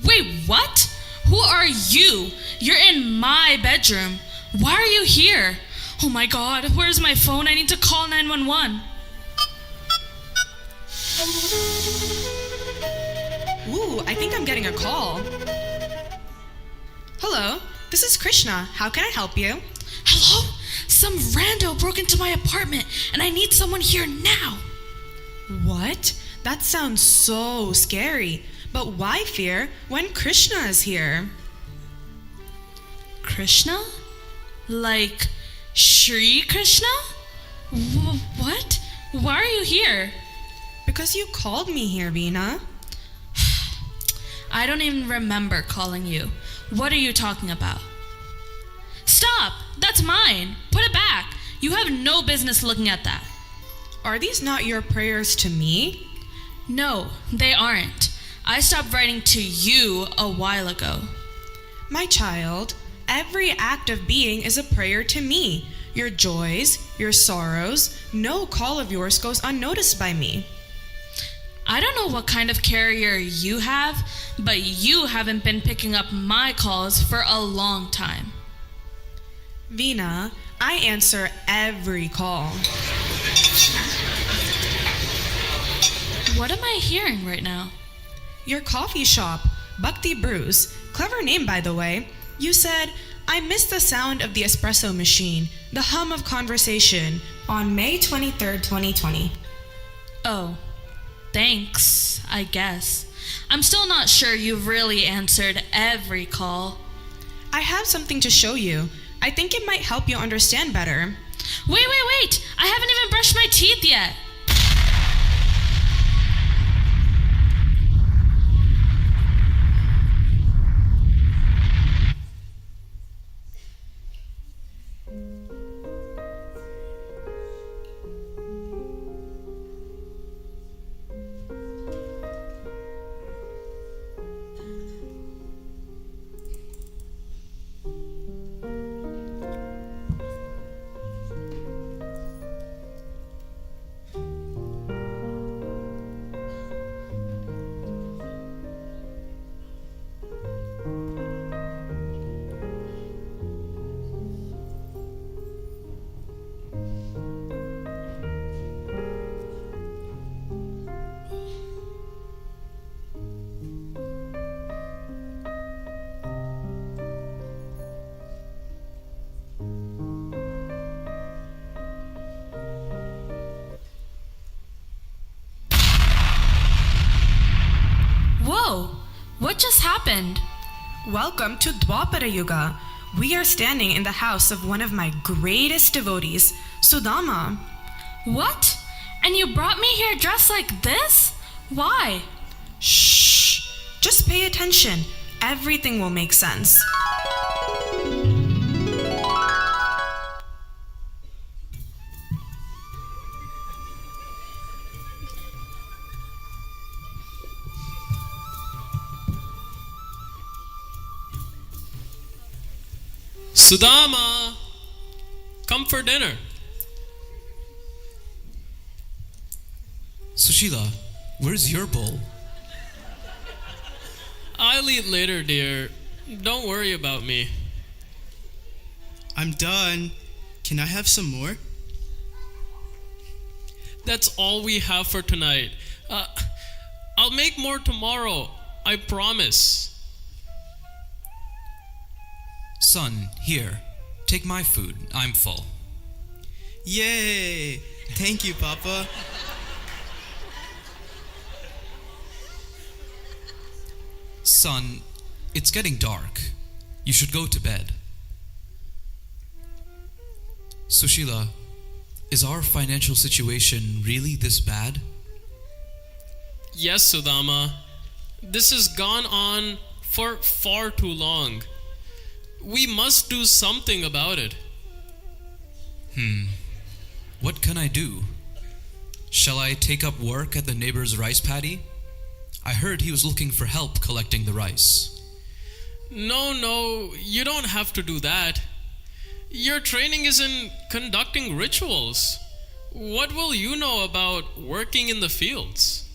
Wait, what? Who are you? You're in my bedroom. Why are you here? Oh my god, where's my phone? I need to call 911. Ooh, I think I'm getting a call. Hello, this is Krishna. How can I help you? Hello? Some rando broke into my apartment and I need someone here now. What? That sounds so scary. But why fear when Krishna is here? Krishna? Like Shri Krishna? What? Why are you here? Because you called me here, Veena. I don't even remember calling you. What are you talking about? Stop! That's mine! Put it back! You have no business looking at that. Are these not your prayers to me? No, they aren't. I stopped writing to you a while ago. My child, every act of being is a prayer to me. Your joys, your sorrows, no call of yours goes unnoticed by me. I don't know what kind of carrier you have, but you haven't been picking up my calls for a long time. Veena, I answer every call. What am I hearing right now? Your coffee shop, Bhakti Brews. Clever name, by the way. You said, I miss the sound of the espresso machine, the hum of conversation, on May 23rd, 2020. Oh, thanks, I guess. I'm still not sure you've really answered every call. I have something to show you. I think it might help you understand better. Wait! I haven't even brushed my teeth yet. Whoa! What just happened? Welcome to Dwapara Yuga. We are standing in the house of one of my greatest devotees, Sudama. What? And you brought me here dressed like this? Why? Shh! Just pay attention. Everything will make sense. Sudama, come for dinner. Sushila, where's your bowl? I'll eat later, dear. Don't worry about me. I'm done. Can I have some more? That's all we have for tonight. I'll make more tomorrow. I promise. Son, here. Take my food. I'm full. Yay! Thank you, Papa. Son, it's getting dark. You should go to bed. Sushila, is our financial situation really this bad? Yes, Sudama. This has gone on for far too long. We must do something about it. What can I do? Shall I take up work at the neighbor's rice paddy? I heard he was looking for help collecting the rice. No, you don't have to do that. Your training is in conducting rituals. What will you know about working in the fields?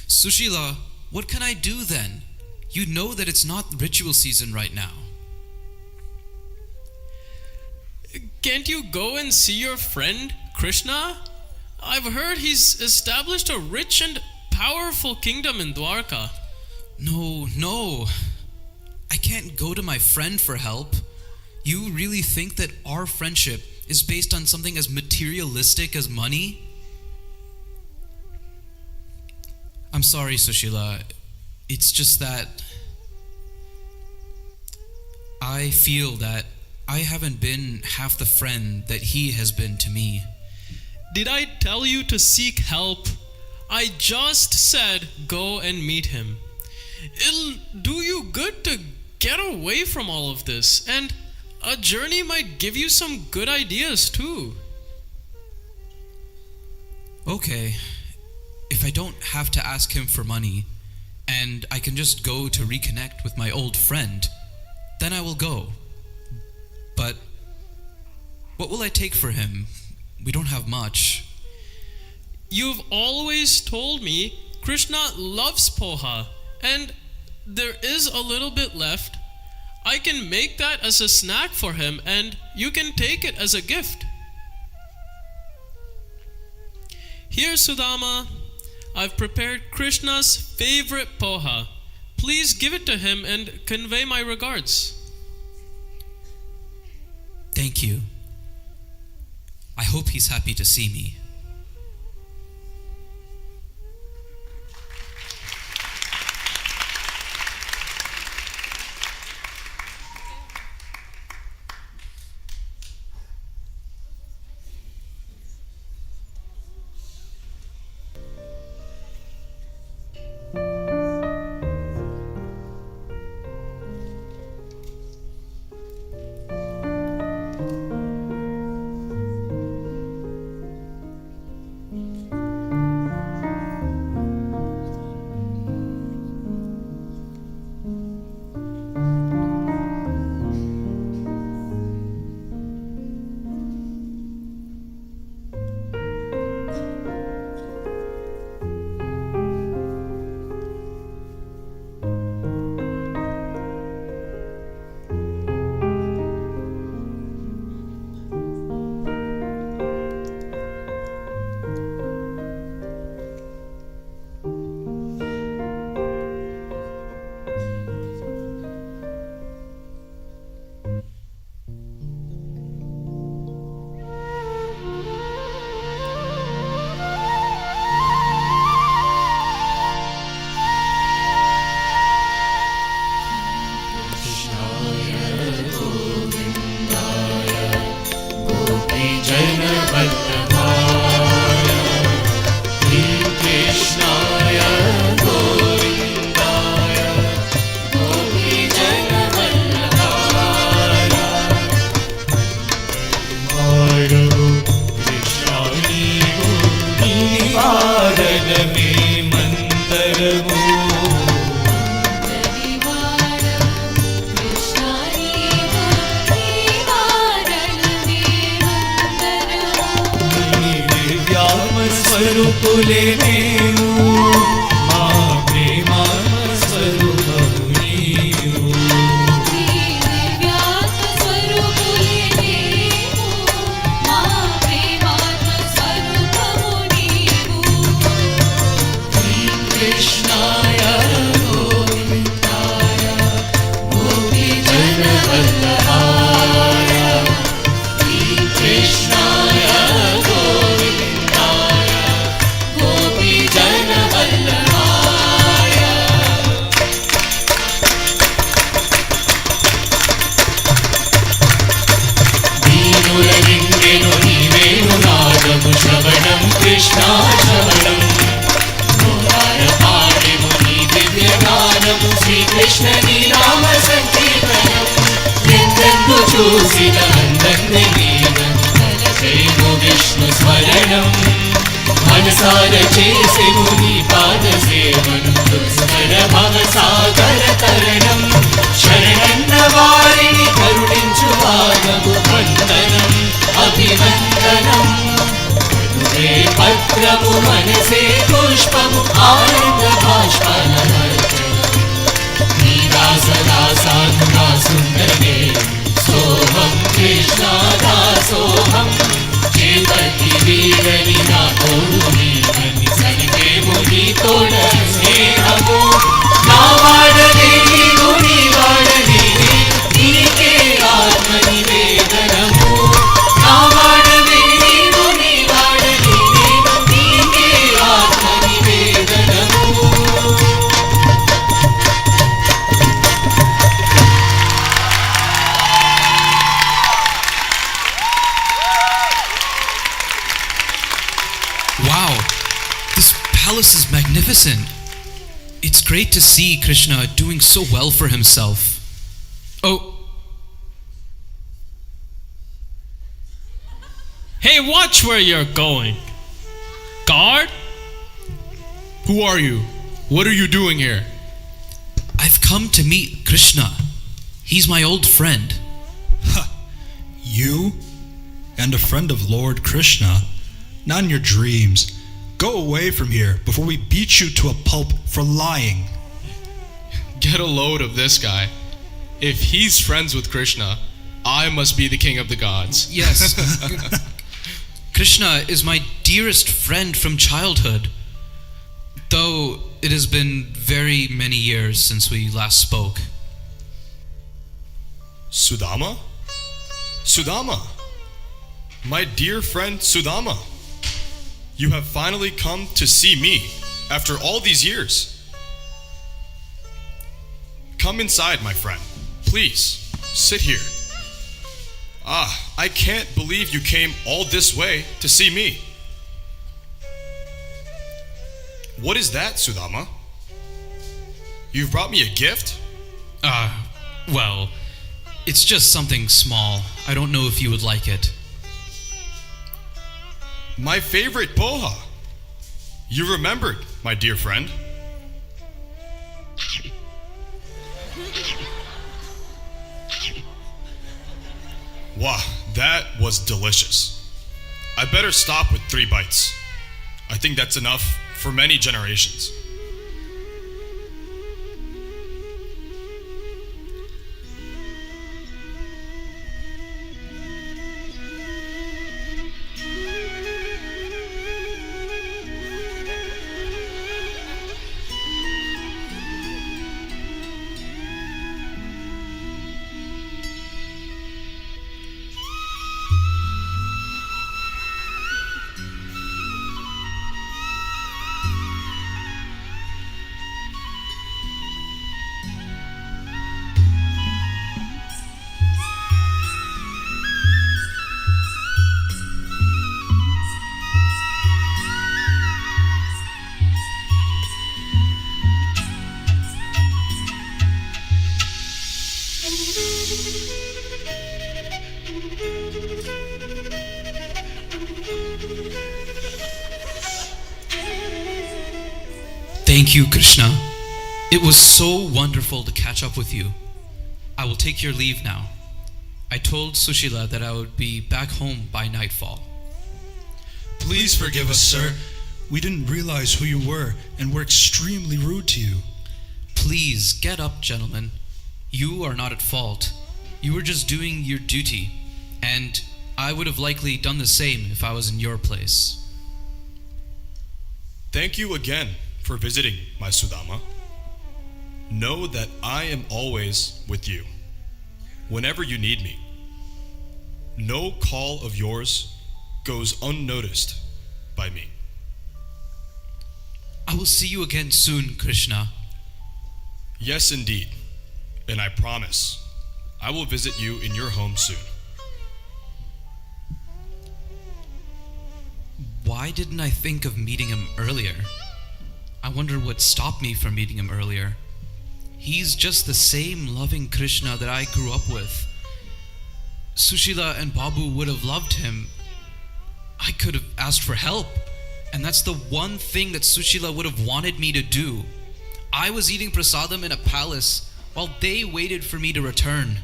Sushila, what can I do then? You know that it's not ritual season right now. Can't you go and see your friend, Krishna? I've heard he's established a rich and powerful kingdom in Dwarka. No. I can't go to my friend for help. You really think that our friendship is based on something as materialistic as money? I'm sorry, Sushila. It's just that I feel that I haven't been half the friend that he has been to me. Did I tell you to seek help? I just said go and meet him. It'll do you good to get away from all of this, and a journey might give you some good ideas too. Okay, if I don't have to ask him for money, and I can just go to reconnect with my old friend, then I will go. But what will I take for him? We don't have much. You've always told me Krishna loves poha, and there is a little bit left. I can make that as a snack for him, and you can take it as a gift. Here, Sudama, I've prepared Krishna's favorite poha. Please give it to him and convey my regards. Thank you. I hope he's happy to see me. सुंदरे सोहम कृष्णा दासोहम चेतति वीरनि ना तोडुनी मनि सनिके मुनि तोड स्नेहमो ना वाडने गुणी वाडने नीके आत्म निवेदनमो ना वाडने गुणी वाडने नीके आत्म निवेदनमो Wow, this palace is magnificent. It's great to see Krishna doing so well for himself. Oh. Hey, watch where you're going. Guard? Who are you? What are you doing here? I've come to meet Krishna. He's my old friend. You? And a friend of Lord Krishna? Not in your dreams. Go away from here before we beat you to a pulp for lying. Get a load of this guy. If he's friends with Krishna, I must be the king of the gods. Yes. Krishna is my dearest friend from childhood. Though it has been very many years since we last spoke. Sudama? Sudama! My dear friend Sudama! You have finally come to see me after all these years. Come inside, my friend. Please, sit here. I can't believe you came all this way to see me. What is that, Sudama? You've brought me a gift? Well, it's just something small. I don't know if you would like it. My favorite poha. You remembered, my dear friend. Wow, that was delicious. I better stop with 3 bites. I think that's enough for many generations. Thank you, Krishna. It was so wonderful to catch up with you. I will take your leave now. I told Sushila that I would be back home by nightfall. Please forgive us, sir. We didn't realize who you were and were extremely rude to you. Please get up, gentlemen. You are not at fault. You were just doing your duty, and I would have likely done the same if I was in your place. Thank you again for visiting, my Sudama. Know that I am always with you, whenever you need me. No call of yours goes unnoticed by me. I will see you again soon, Krishna. Yes, indeed. And I promise I will visit you in your home soon. Why didn't I think of meeting him earlier? I wonder what stopped me from meeting him earlier. He's just the same loving Krishna that I grew up with. Sushila and Babu would have loved him. I could have asked for help, and that's the one thing that Sushila would have wanted me to do. I was eating prasadam in a palace while they waited for me to return.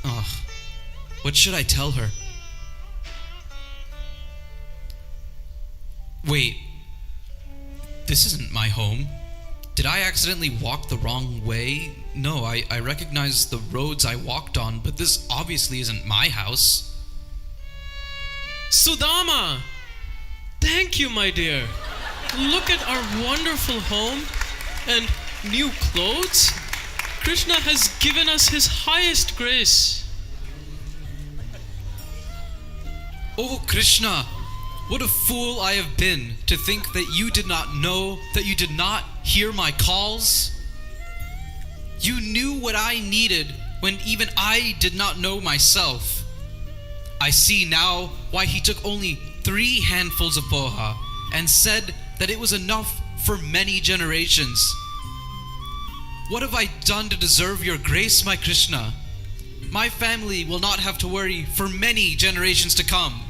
Ugh, what should I tell her? Wait, this isn't my home. Did I accidentally walk the wrong way? No, I recognize the roads I walked on, but this obviously isn't my house. Sudama! Thank you, my dear. Look at our wonderful home and new clothes. Krishna has given us his highest grace. Oh, Krishna, what a fool I have been to think that you did not know, that you did not hear my calls. You knew what I needed when even I did not know myself. I see now why he took only 3 handfuls of poha and said that it was enough for many generations. What have I done to deserve your grace, my Krishna? My family will not have to worry for many generations to come.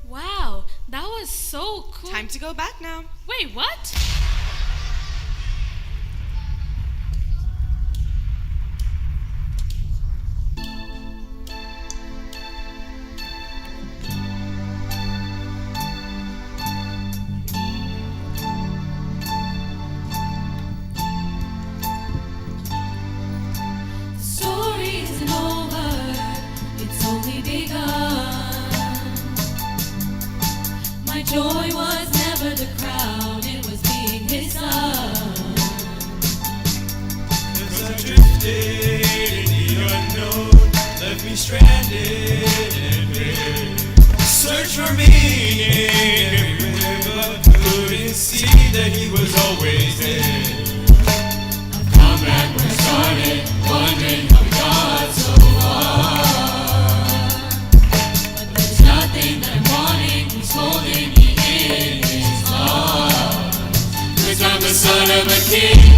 Wow, that was so cool. Time to go back now. Wait, what? The story isn't over, it's only begun. My joy was never the crown, it was being his son. As I drifted in the unknown, left me stranded and bare. Search for meaning everywhere, but couldn't see that he was always there. I've come back where I started, wondering how we got so far. But there's nothing that I'm wanting, he's holding me in his arms. 'Cause I'm the son of a king.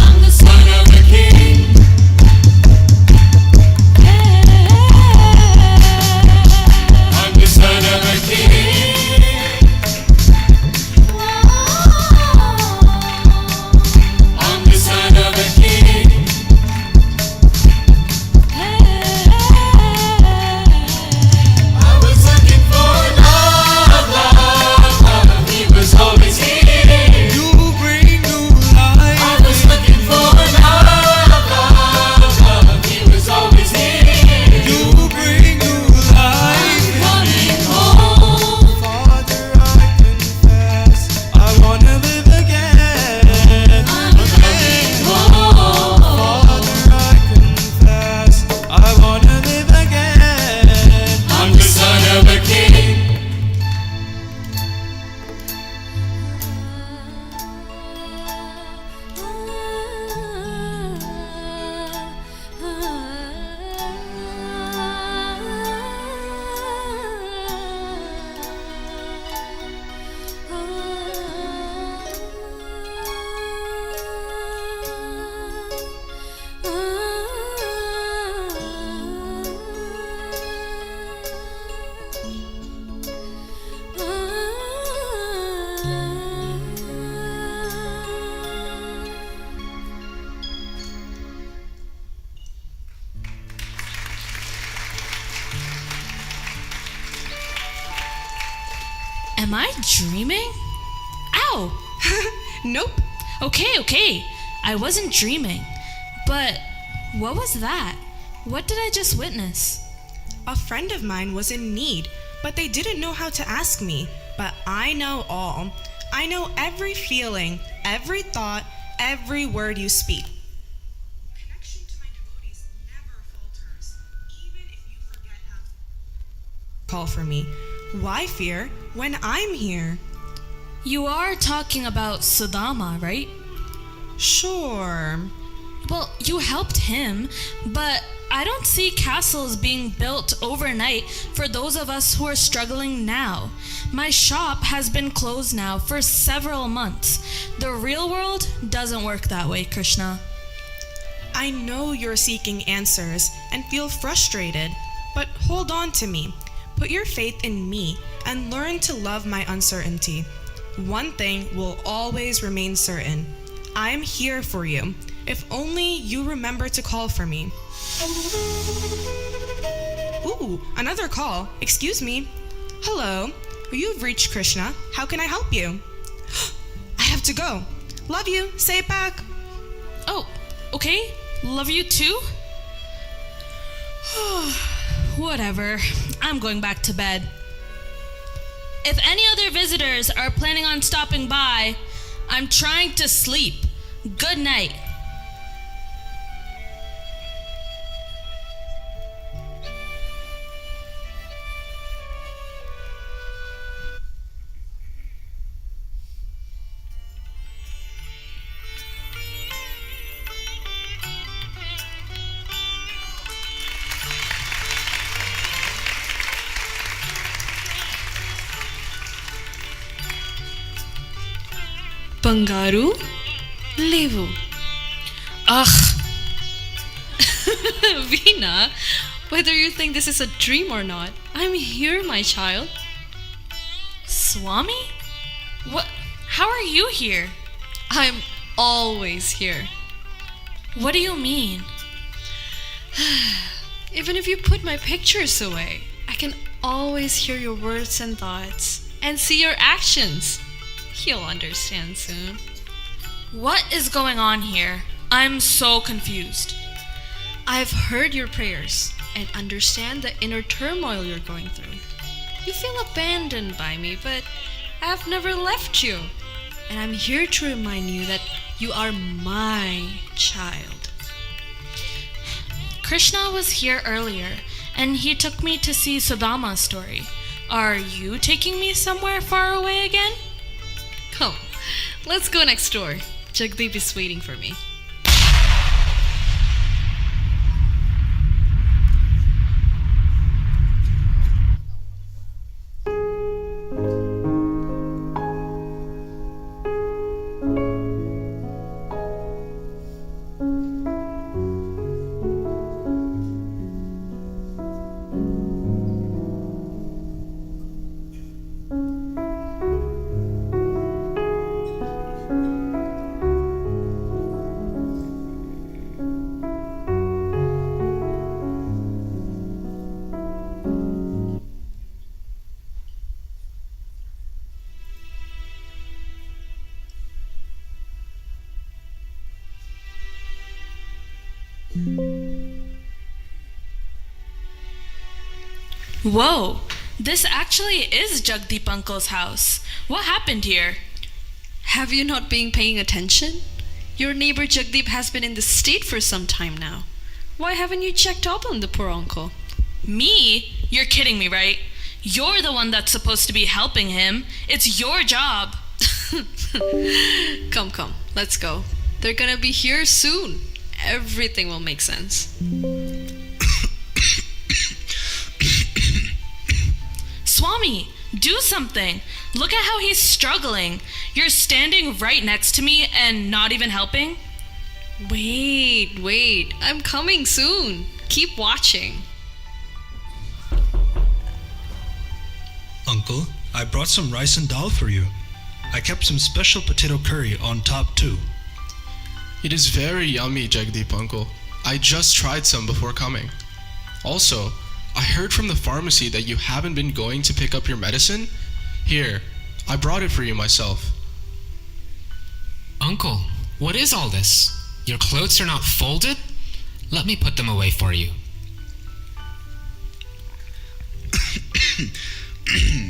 I'm the son of a king. I'm the son of a king. I'm the son of a king. I was looking for love, love, love. He was always here. You bring new life. I was looking for love, love, love. He was always here. You bring new life. I'm coming home. Father, I confess, I wanna live again. I'm coming home. Father, I confess, I wanna live again. I'm the son of a king. Am I dreaming? Ow! Nope. Okay. I wasn't dreaming. But what was that? What did I just witness? A friend of mine was in need, but they didn't know how to ask me. But I know all. I know every feeling, every thought, every word you speak. Connection to my devotees never falters, even if you forget how to call for me. Why fear when I'm here? You are talking about Sudama, right? Sure. Well, you helped him, but I don't see castles being built overnight for those of us who are struggling now. My shop has been closed now for several months. The real world doesn't work that way, Krishna. I know you're seeking answers, and feel frustrated. But hold on to me. Put your faith in me and learn to love my uncertainty. One thing will always remain certain. I'm here for you. If only you remember to call for me. Ooh, another call. Excuse me. Hello. You've reached Krishna. How can I help you? I have to go. Love you. Say it back. Oh, okay. Love you too? Whatever. I'm going back to bed. If any other visitors are planning on stopping by, I'm trying to sleep. Good night. Bangaru, levu. Ugh. Veena, whether you think this is a dream or not, I'm here, my child. Swami? What? How are you here? I'm always here. What do you mean? Even if you put my pictures away, I can always hear your words and thoughts and see your actions. You'll understand soon. What is going on here? I'm so confused. I've heard your prayers and understand the inner turmoil you're going through. You feel abandoned by me, but I've never left you. And I'm here to remind you that you are my child. Krishna was here earlier, and he took me to see Sudama's story. Are you taking me somewhere far away again? Come, let's go next door. Jagdeep is waiting for me. Whoa, this actually is Jagdeep Uncle's house. What happened here? Have you not been paying attention? Your neighbor Jagdeep has been in the state for some time now. Why haven't you checked up on the poor uncle? Me? You're kidding me, right? You're the one that's supposed to be helping him. It's your job. Come, let's go. They're gonna be here soon. Everything will make sense. Swami, do something. Look at how he's struggling. You're standing right next to me and not even helping? Wait. I'm coming soon. Keep watching. Uncle, I brought some rice and dal for you. I kept some special potato curry on top too. It is very yummy, Jagdeep Uncle. I just tried some before coming. Also, I heard from the pharmacy that you haven't been going to pick up your medicine. Here, I brought it for you myself. Uncle, what is all this? Your clothes are not folded? Let me put them away for you.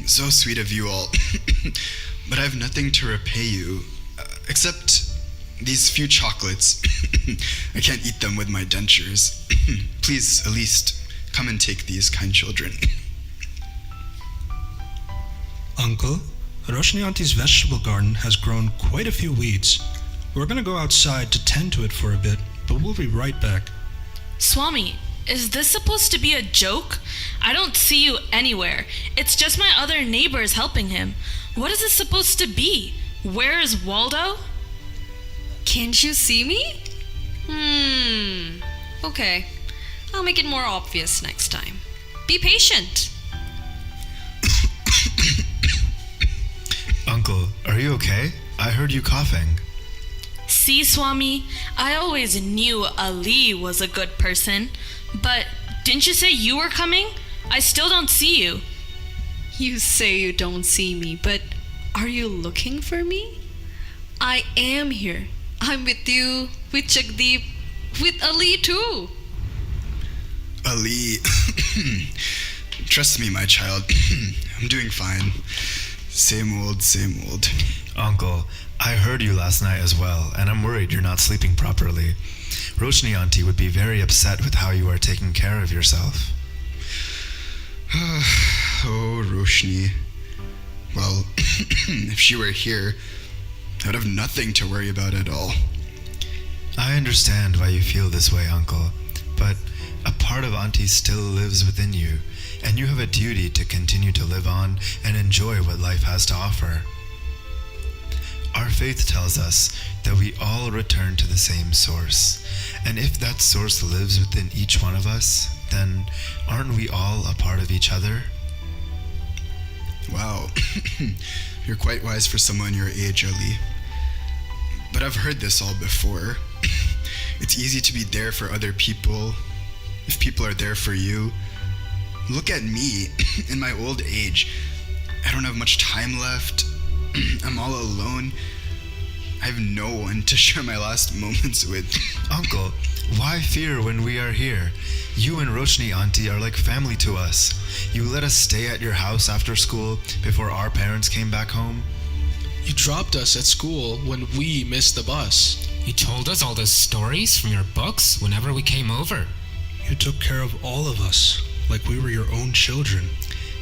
So sweet of you all. But I have nothing to repay you, except these few chocolates. I can't eat them with my dentures. Please, at least, come and take these, kind children. Uncle, Roshni Auntie's vegetable garden has grown quite a few weeds. We're gonna go outside to tend to it for a bit, but we'll be right back. Swami, is this supposed to be a joke? I don't see you anywhere. It's just my other neighbors helping him. What is this supposed to be? Where is Waldo? Can't you see me? Okay. I'll make it more obvious next time. Be patient. Uncle, are you okay? I heard you coughing. See, Swami, I always knew Ali was a good person. But didn't you say you were coming? I still don't see you. You say you don't see me, but are you looking for me? I am here. I'm with you, with Jagdeep, with Ali too. Ali, trust me, my child. I'm doing fine. Same old, same old. Uncle, I heard you last night as well, and I'm worried you're not sleeping properly. Roshni auntie would be very upset with how you are taking care of yourself. Oh, Roshni. Well, if she were here, I would have nothing to worry about at all. I understand why you feel this way, Uncle, but a part of Auntie still lives within you, and you have a duty to continue to live on and enjoy what life has to offer. Our faith tells us that we all return to the same source, and if that source lives within each one of us, then aren't we all a part of each other? Wow, you're quite wise for someone your age, Ali. But I've heard this all before. It's easy to be there for other people if people are there for you. Look at me, in my old age. I don't have much time left. I'm all alone. I have no one to share my last moments with. Uncle, why fear when we are here? You and Roshni auntie are like family to us. You let us stay at your house after school before our parents came back home. You dropped us at school when we missed the bus. You told us all the stories from your books whenever we came over. You took care of all of us, like we were your own children.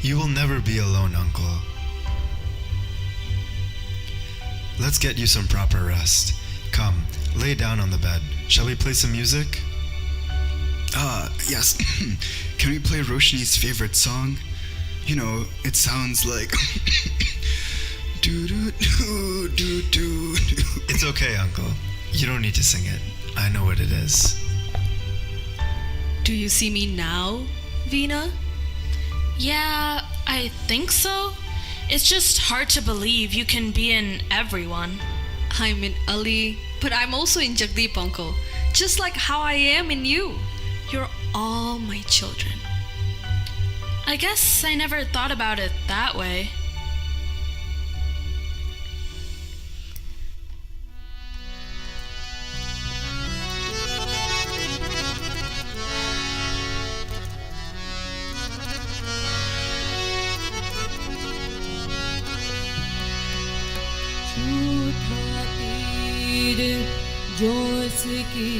You will never be alone, Uncle. Let's get you some proper rest. Come, lay down on the bed. Shall we play some music? Yes. Can we play Roshni's favorite song? You know, it sounds like... do-do-do-do-do-do. It's okay, Uncle. You don't need to sing it. I know what it is. Do you see me now, Veena? Yeah, I think so. It's just hard to believe you can be in everyone. I'm in Ali, but I'm also in Jagdeep, Uncle. Just like how I am in you. You're all my children. I guess I never thought about it that way. जोश की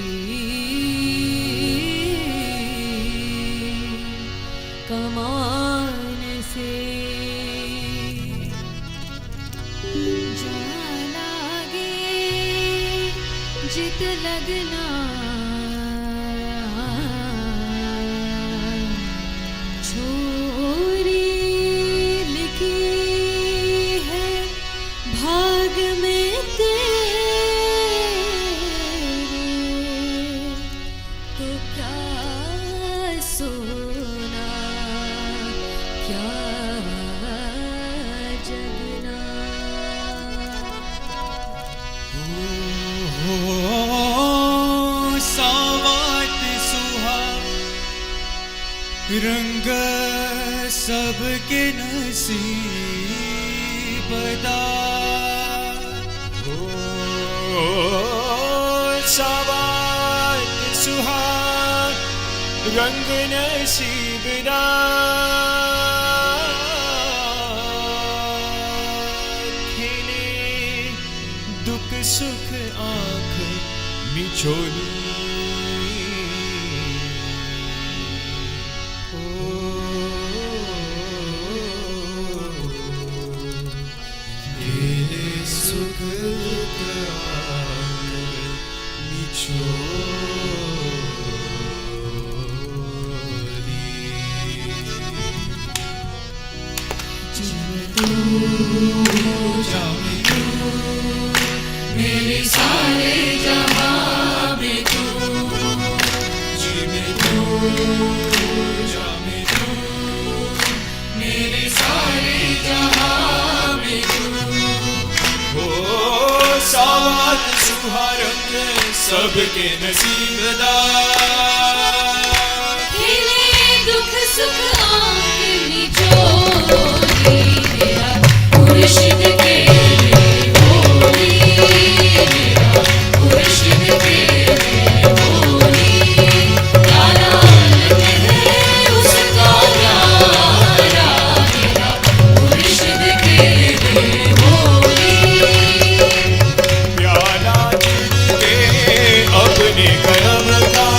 कमान से जा लागे जित लगना छोरी लिखी है भाग में सोना क्या जगना सावत सुहा रंग सबके नसीब दा सावत सुहा रंग नसीब दा खिले दुख सुख आँख मिचोली सुख दुख आँख मेरे सारे जहां में तू जी में तू जा में तू मेरे सारे जहां में तू हो साथ सुहारंग सबके नसीबदार खेले दुख सुख आंख निचोड़ी मेरा मुर्शिद के बोली मेरा मुर्शिद के बोली प्यारा है उसका प्यारा मेरा मुर्शिद के बोली प्याला के अपने करम का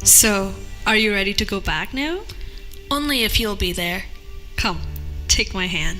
So, are you ready to go back now? Only if you'll be there. Come, take my hand.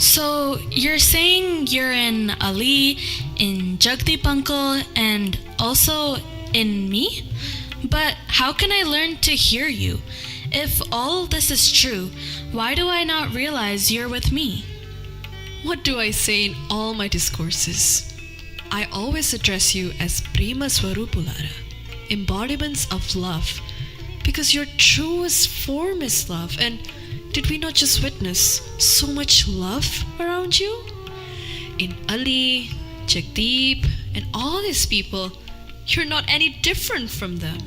So, you're saying you're in Ali, in Jagdeep Uncle, and also in me? But how can I learn to hear you? If all this is true, why do I not realize you're with me? What do I say in all my discourses? I always address you as Prema Swarupulara, embodiments of love, because your truest form is love. And did we not just witness so much love around you? In Ali, Jagdeep, and all these people, you're not any different from them.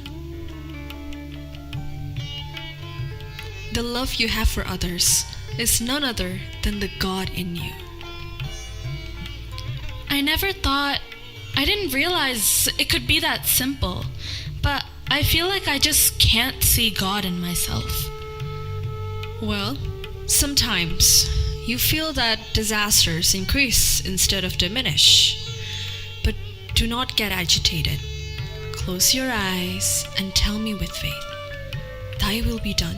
The love you have for others is none other than the God in you. I didn't realize it could be that simple, but I feel like I just can't see God in myself. Well, sometimes you feel that disasters increase instead of diminish. But do not get agitated. Close your eyes and tell me with faith, Thy will be done.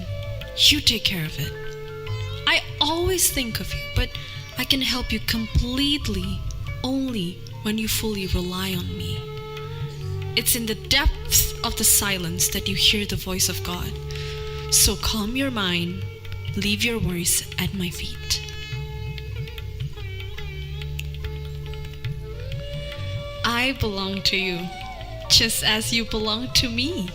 You take care of it. I always think of you, but I can help you completely only when you fully rely on me. It's in the depths of the silence that you hear the voice of God. So calm your mind. Leave your worries at my feet. I belong to you, just as you belong to me.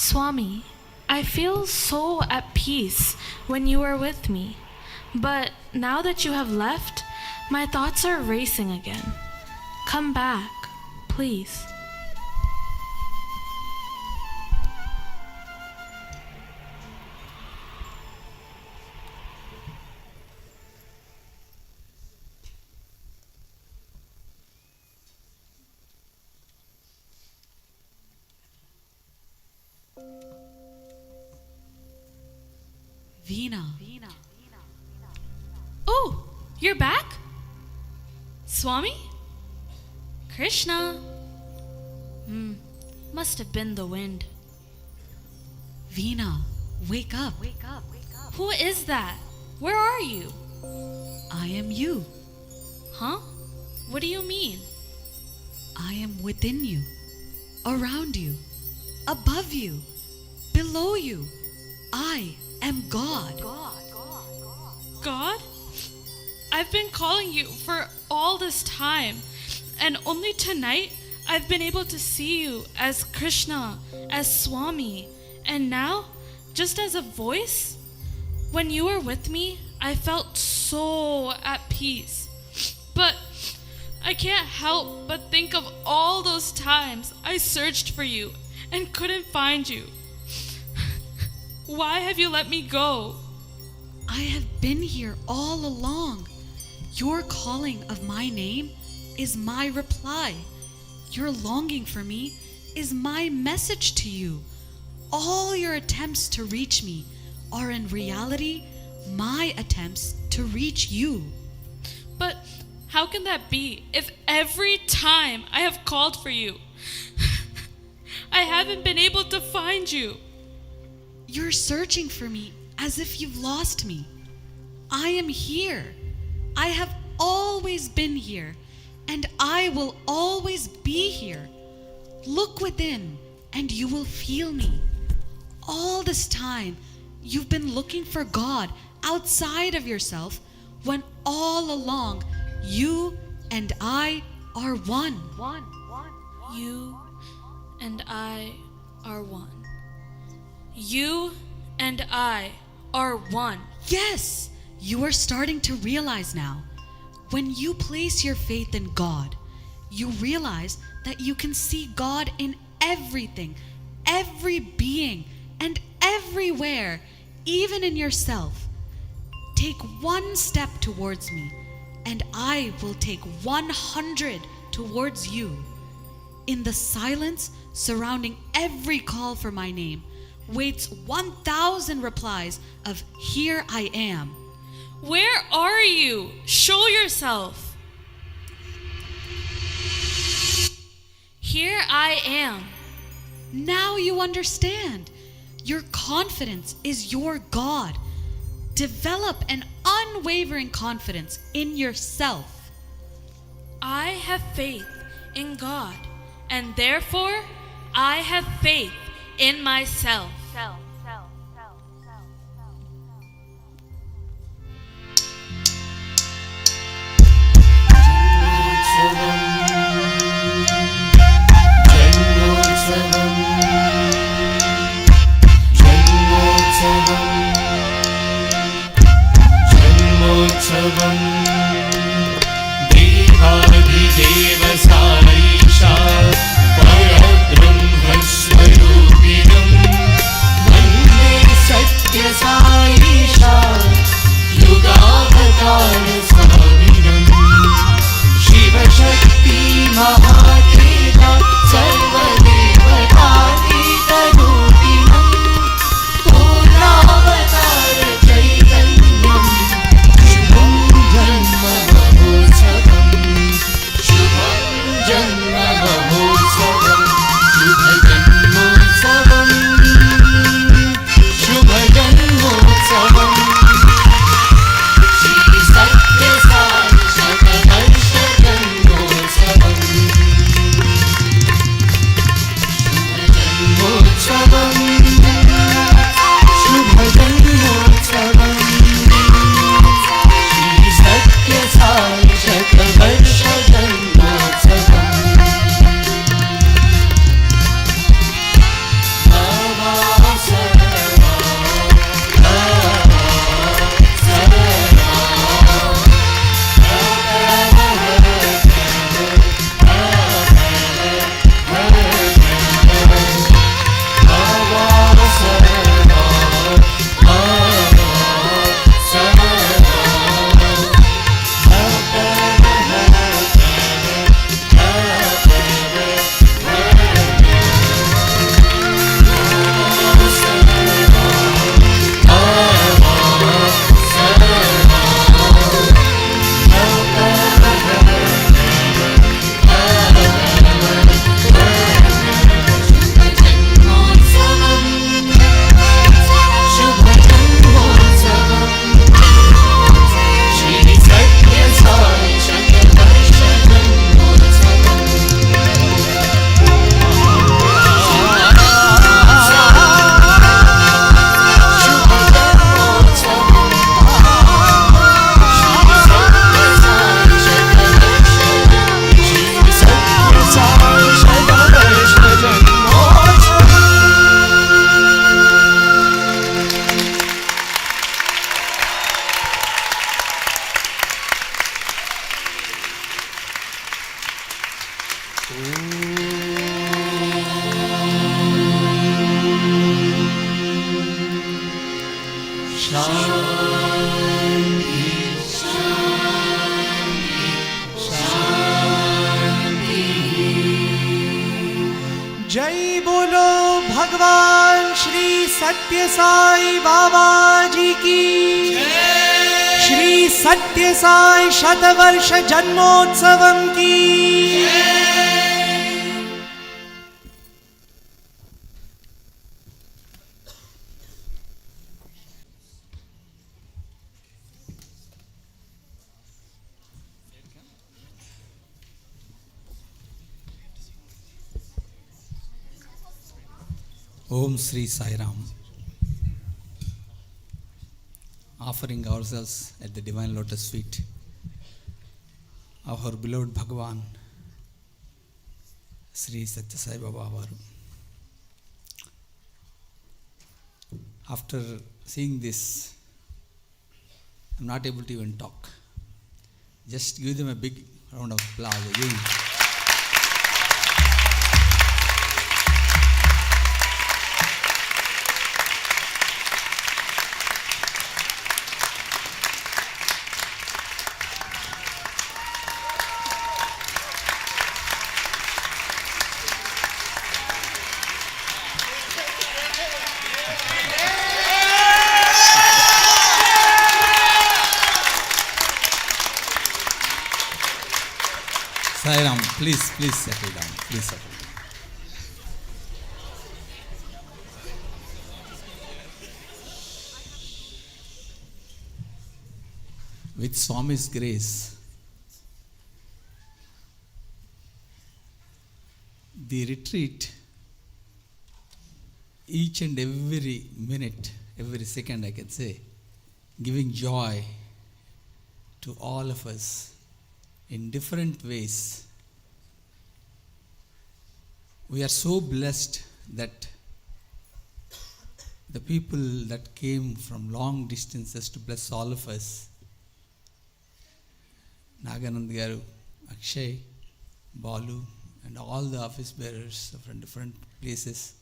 Swami, I feel so at peace when you are with me. But now that you have left, my thoughts are racing again. Come back, please. Veena. Oh, you're back? Swami? Krishna? Must have been the wind. Veena, wake up. Who is that? Where are you? I am you. Huh? What do you mean? I am within you, around you, above you, below you. I am God. God? I've been calling you for all this time, and only tonight I've been able to see you as Krishna, as Swami, and now just as a voice. When you were with me, I felt so at peace. But I can't help but think of all those times I searched for you and couldn't find you. Why have you let me go? I have been here all along. Your calling of my name is my reply. Your longing for me is my message to you. All your attempts to reach me are in reality my attempts to reach you. But how can that be if every time I have called for you, I haven't been able to find you? You're searching for me as if you've lost me. I am here. I have always been here, and I will always be here. Look within, and you will feel me. All this time, you've been looking for God outside of yourself, when all along, you and I are one. You and I are one. You and I are one. Yes, you are starting to realize now. When you place your faith in God, you realize that you can see God in everything, every being, and everywhere, even in yourself. Take one step towards me, and I will take 100 towards you. In the silence surrounding every call for my name, waits 1,000 replies of "Here I am." Where are you? Show yourself. Here I am. Now you understand. Your confidence is your God. Develop an unwavering confidence in yourself. I have faith in God, and therefore I have faith in myself. देवादिदेवसारीशा परब्रह्मस्वरूपिणं जय बोलो भगवान श्री सत्य साई बाबा जी की श्री सत्य साई शतवर्ष जन्मोत्सवम की Om Sri Sai Ram. Offering ourselves at the Divine Lotus feet of our beloved Bhagavan, Sri Satya Sai Baba Varu. After seeing this, I'm not able to even talk. Just give them a big round of applause again. Sai Ram, please settle down. Please settle down. With Swami's grace, the retreat, each and every minute, every second I can say, giving joy to all of us in different ways. We are so blessed that the people that came from long distances to bless all of us, Naganand Garu, Akshay, Balu, and all the office bearers from different places.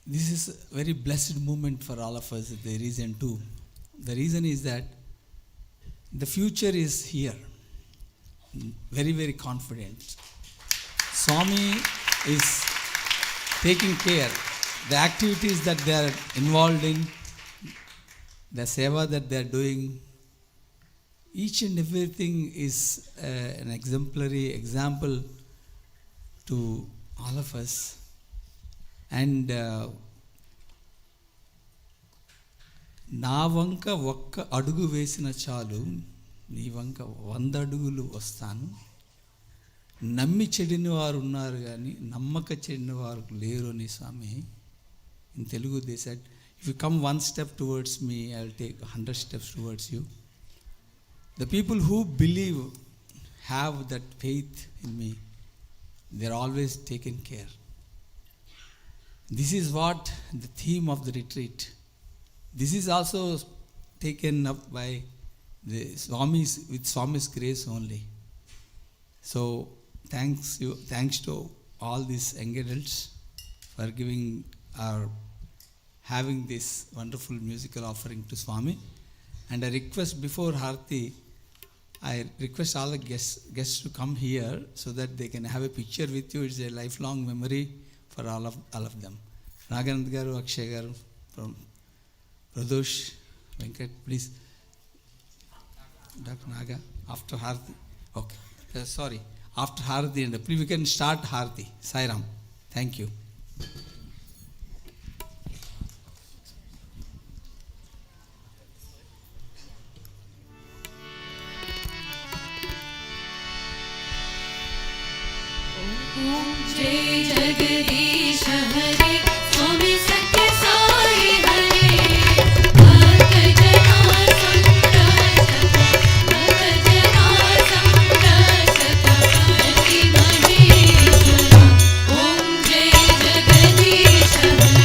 This is a very blessed moment for all of us. The reason too. The reason is that the future is here. Very, very confident. Swami is taking care. The activities that they are involved in, the seva that they are doing, each and everything is an exemplary example to all of us. And నా వంక ఒక్క అడుగు వేసిన చాలు నీ వంక 100 అడుగులు వస్తాను నమ్మి చెడిన వారు ఉన్నారు కానీ నమ్మక చెడిన వారు లేరు అని స్వామి in Telugu they said, if you come one step towards me, I will take 100 steps towards you. The people who believe, have that faith in me, they are always taken care. This is what the theme of the retreat. This is also taken up by the Swamis, with Swami's grace only. So thanks to all these young adults for giving or having this wonderful musical offering to Swami. And I request before Harti, I request all the guests to come here so that they can have a picture with you. It's a lifelong memory for all of them. Naganand Garu, Akshay Garu, from Pradosh, Venkat, please. Dr. Naga, after Harti. Okay. Sorry. After Harti, and please we can start Harti. Sai Ram. Thank you. जय जगदीश हरे स्वामी सत्य साई हरे भक्त जना संरक्षक भक्त जना संरक्षक हरि महेश्वर ओम जय जगदीश हरे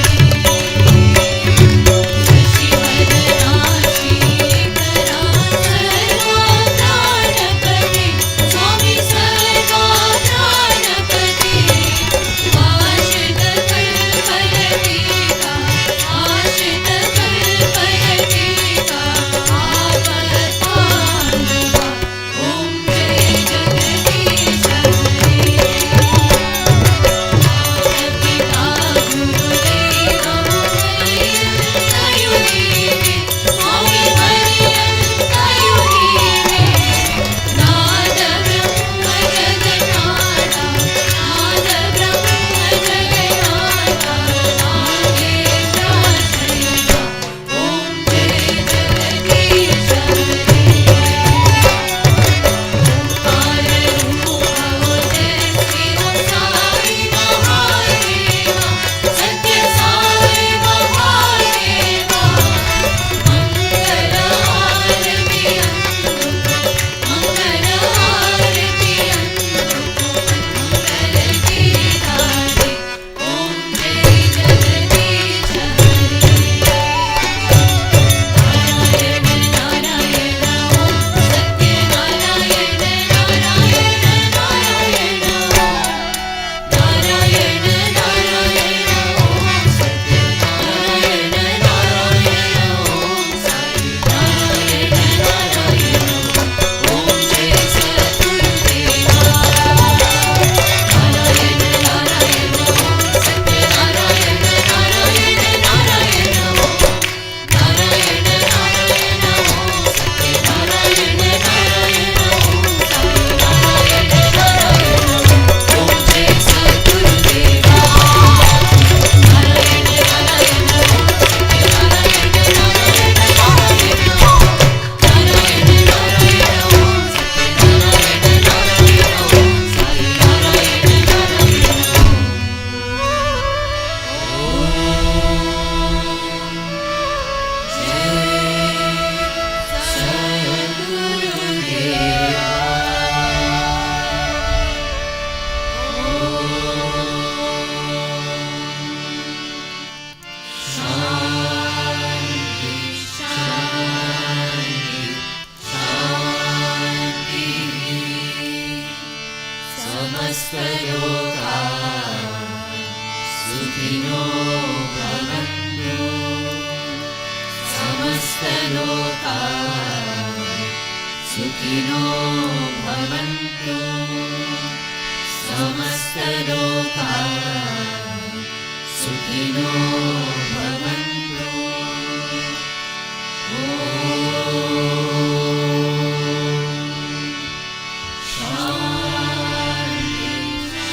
सुखिनो भवन्तु समस्तलोकाः सुखिनो भवन्तु ॐ शान्ति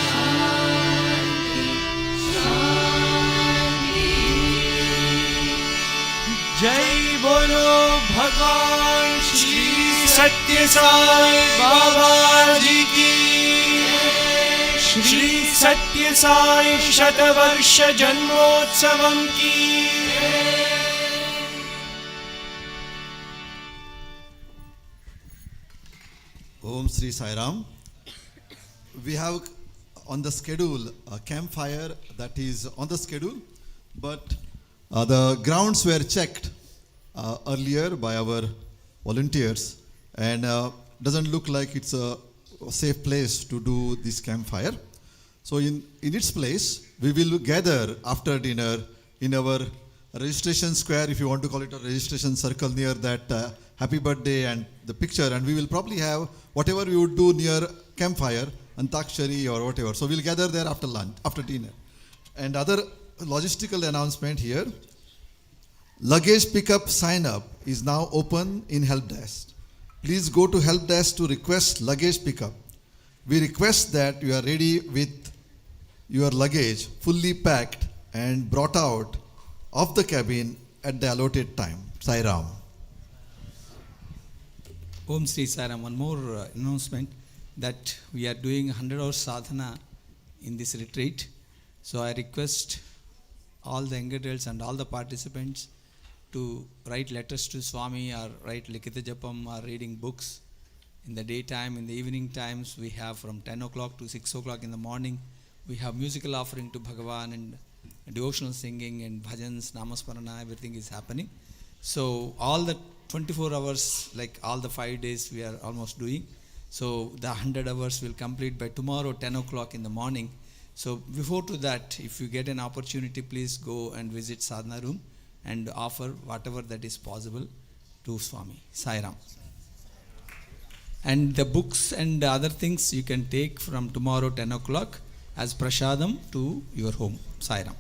शान्ति शान्ति जय बोलो भगवान श्री सत्य साई बाबा जी की श्री सत्य साई शतवर्ष जन्मोत्सवम की Om Sri Sai Ram. We have on the schedule a campfire that is on the schedule, but the grounds were checked earlier by our volunteers, and doesn't look like it's a safe place to do this campfire. So in its place, we will gather after dinner in our registration square, if you want to call it a registration circle, near that happy birthday and the picture, and we will probably have whatever we would do near campfire, antakshari or whatever. So we'll gather there after lunch, after dinner. And other logistical announcement here, luggage pickup sign up is now open in help desk. Please go to help desk to request luggage pickup. We request that you are ready with your luggage fully packed and brought out of the cabin at the allotted time. Sai Ram. Om Sri Sai Ram. One more announcement that we are doing 100 hours sadhana in this retreat. So I request all the young adults and all the participants to write letters to Swami or write Likita Japam or reading books in the daytime. In the evening times we have from 10 o'clock to 6 o'clock in the morning. We have musical offering to Bhagavan and devotional singing and bhajans, namasmarana, everything is happening. So all the 24 hours, like all the 5 days we are almost doing. So the 100 hours will complete by tomorrow 10 o'clock in the morning. So before to that, if you get an opportunity, please go and visit sadhana room and offer whatever that is possible to Swami. Sai Ram. And the books and other things you can take from tomorrow 10 o'clock as prasadam to your home. Sai Ram.